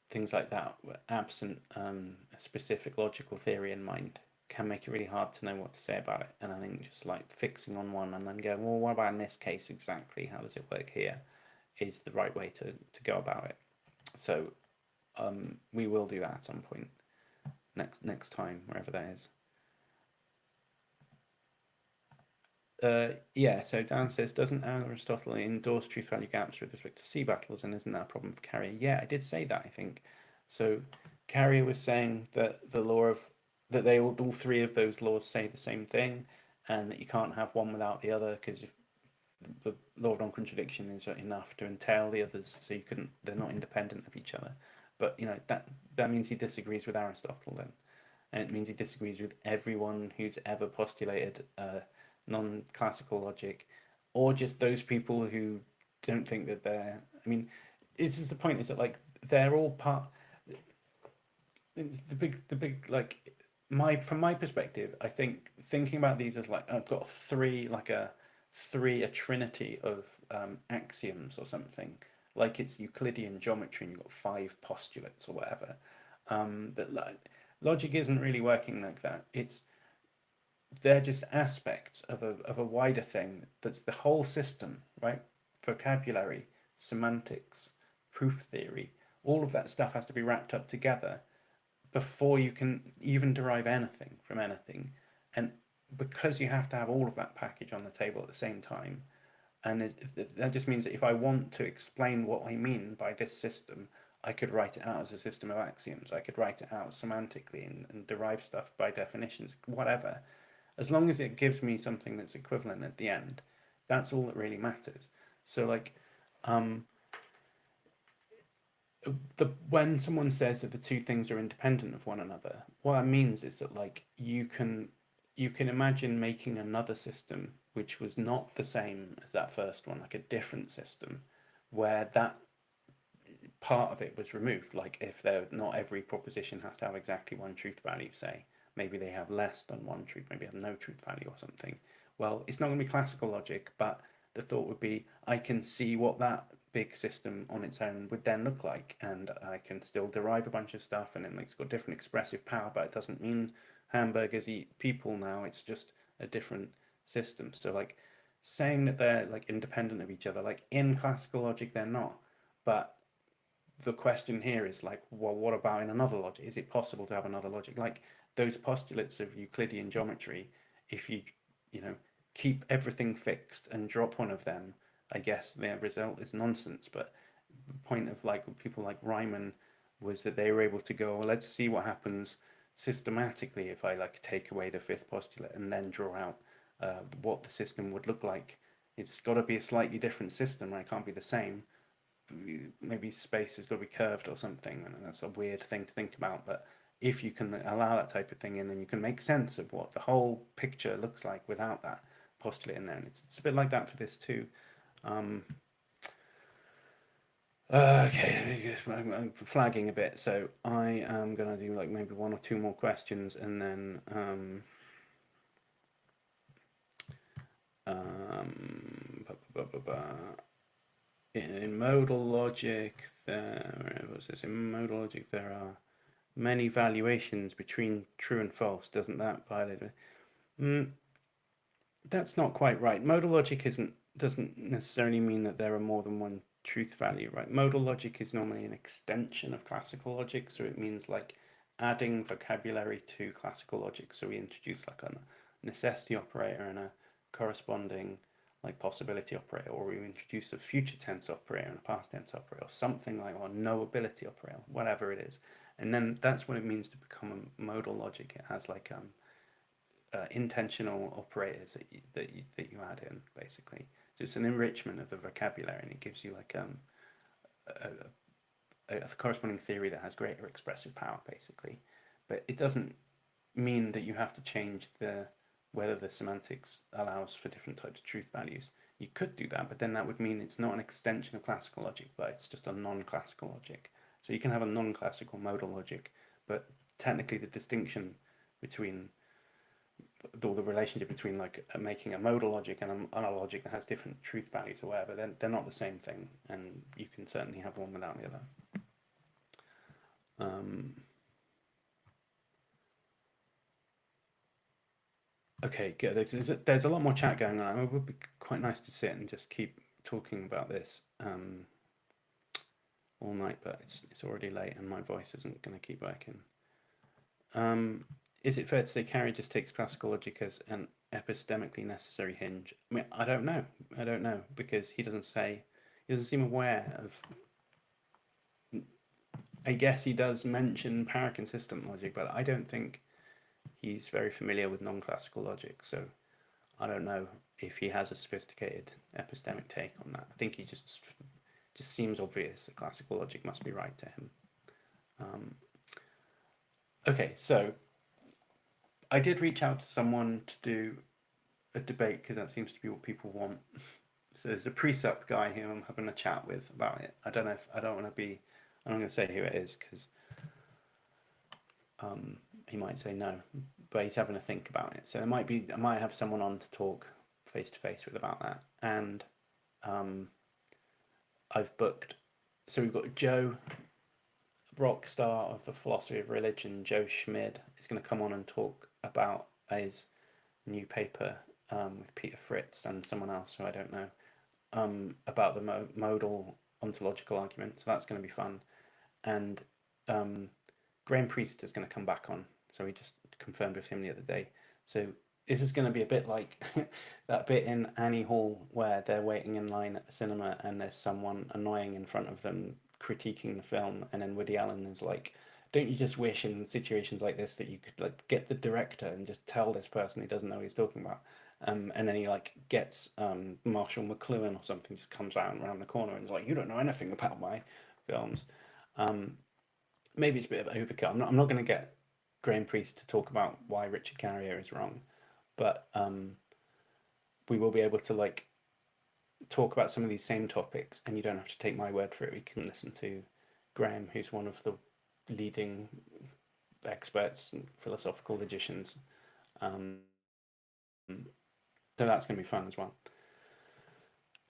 things like that, absent a specific logical theory in mind, can make it really hard to know what to say about it. And I think just like fixing on one and then going, well, what about in this case exactly? How does it work here? Is the right way to go about it. So we will do that at some point next time, wherever that is. Yeah, so Dan says, doesn't Aristotle endorse truth value gaps with respect to sea battles, and isn't that a problem for Carrier? Yeah, I did say that, I think. So Carrier was saying that the law of that they all three of those laws say the same thing, and that you can't have one without the other because if the law of non-contradiction is enough to entail the others, so you couldn't they're not independent of each other. But you know that means he disagrees with Aristotle then, and it means he disagrees with everyone who's ever postulated non-classical logic, or just those people who don't think that they're. I mean, this is the point: is that like they're all part. It's the big like my from my perspective. I think thinking about these as like I've got a trinity of axioms or something. Like it's Euclidean geometry, and you've got five postulates or whatever. But like, logic isn't really working like that. They're just aspects of a wider thing that's the whole system, right? Vocabulary, semantics, proof theory, all of that stuff has to be wrapped up together before you can even derive anything from anything. And because you have to have all of that package on the table at the same time, and that just means that if I want to explain what I mean by this system, I could write it out as a system of axioms. I could write it out semantically and derive stuff by definitions, whatever. As long as it gives me something that's equivalent at the end, that's all that really matters. So like, um, when someone says that the two things are independent of one another, what that means is that like you can imagine making another system which was not the same as that first one, like a different system, where that part of it was removed. Like if there not every proposition has to have exactly one truth value, say, maybe they have less than one truth, maybe have no truth value or something. Well, it's not going to be classical logic, but the thought would be I can see what that big system on its own would then look like, and I can still derive a bunch of stuff, and then it's got different expressive power, but it doesn't mean hamburgers eat people now. It's just a different system. So like saying that they're like independent of each other, like in classical logic they're not, but the question here is like, well, what about in another logic? Is it possible to have another logic? Like those postulates of Euclidean geometry, if you know, keep everything fixed and drop one of them, I guess the result is nonsense. But the point of like people like Riemann was that they were able to go, well, let's see what happens systematically if I like take away the fifth postulate and then draw out what the system would look like. It's got to be a slightly different system, right? It can't be the same. Maybe space has got to be curved or something, and that's a weird thing to think about. But if you can allow that type of thing in, then you can make sense of what the whole picture looks like without that postulate in there. And it's a bit like that for this too. Um, okay, I'm flagging a bit, so I am gonna do like maybe one or two more questions, and then in modal logic, what's this? In modal logic, there are many valuations between true and false. Doesn't that violate it? That's not quite right. Modal logic doesn't necessarily mean that there are more than one truth value, right? Modal logic is normally an extension of classical logic, so it means like adding vocabulary to classical logic. So we introduce like a necessity operator and a corresponding like possibility operator, or we introduce a future tense operator and a past tense operator, or something like, or knowability operator, whatever it is. And then that's what it means to become a modal logic. It has like intentional operators that you add in basically. So it's an enrichment of the vocabulary, and it gives you like a corresponding theory that has greater expressive power basically. But it doesn't mean that you have to change the whether the semantics allows for different types of truth values. You could do that, but then that would mean it's not an extension of classical logic, but it's just a non-classical logic. So you can have a non-classical modal logic, but technically the distinction between the relationship between like making a modal logic and a logic that has different truth values or whatever, they're not the same thing, and you can certainly have one without the other. Okay, good. There's a lot more chat going on. It would be quite nice to sit and just keep talking about this all night, but it's already late and my voice isn't going to keep working. Is it fair to say Carey just takes classical logic as an epistemically necessary hinge? I mean, I don't know. I don't know because he doesn't seem aware of. I guess he does mention paraconsistent logic, but I don't think he's very familiar with non-classical logic. So I don't know if he has a sophisticated epistemic take on that. I think he just seems obvious that classical logic must be right to him. Okay, so I did reach out to someone to do a debate because that seems to be what people want. So there's a precept guy who I'm having a chat with about it. I don't know if I don't want to be. I'm not going to say who it is because he might say no, but he's having a think about it. So I might have someone on to talk face to face with about that. And I've booked. So we've got Joe, rock star of the philosophy of religion, Joe Schmid, is going to come on and talk about his new paper with Peter Fritz and someone else who I don't know about the modal ontological argument. So that's going to be fun. And Graham Priest is going to come back on. So we just confirmed with him the other day. So this is going to be a bit like that bit in Annie Hall where they're waiting in line at the cinema and there's someone annoying in front of them critiquing the film, and then Woody Allen is like, don't you just wish in situations like this that you could like get the director and just tell this person he doesn't know what he's talking about, and then he like gets Marshall McLuhan or something, just comes around the corner and is like, you don't know anything about my films. Maybe it's a bit of overkill. I'm not going to get Graham Priest to talk about why Richard Carrier is wrong, but we will be able to like talk about some of these same topics, and you don't have to take my word for it. We can listen to Graham, who's one of the leading experts and philosophical logicians. So that's going to be fun as well.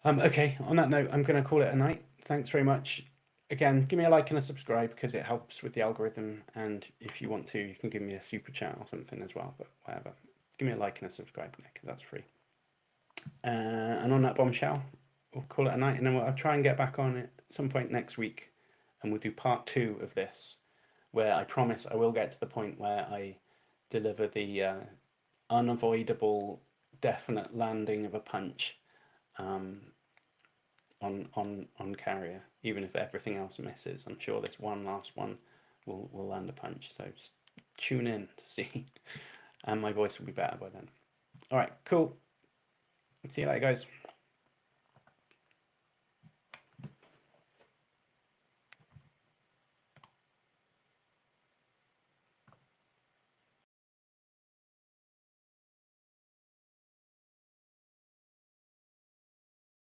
Okay, on that note, I'm going to call it a night. Thanks very much. Again, give me a like and a subscribe because it helps with the algorithm. And if you want to, you can give me a super chat or something as well, but whatever. Give me a like and a subscribe, Nick, because that's free. And on that bombshell, we'll call it a night. And then I'll try and get back on it at some point next week. And we'll do part 2 of this, where I promise I will get to the point where I deliver the unavoidable, definite landing of a punch on carrier, even if everything else misses. I'm sure this one last one will land a punch. So just tune in to see, and my voice will be better by then. All right, cool. See you later, guys.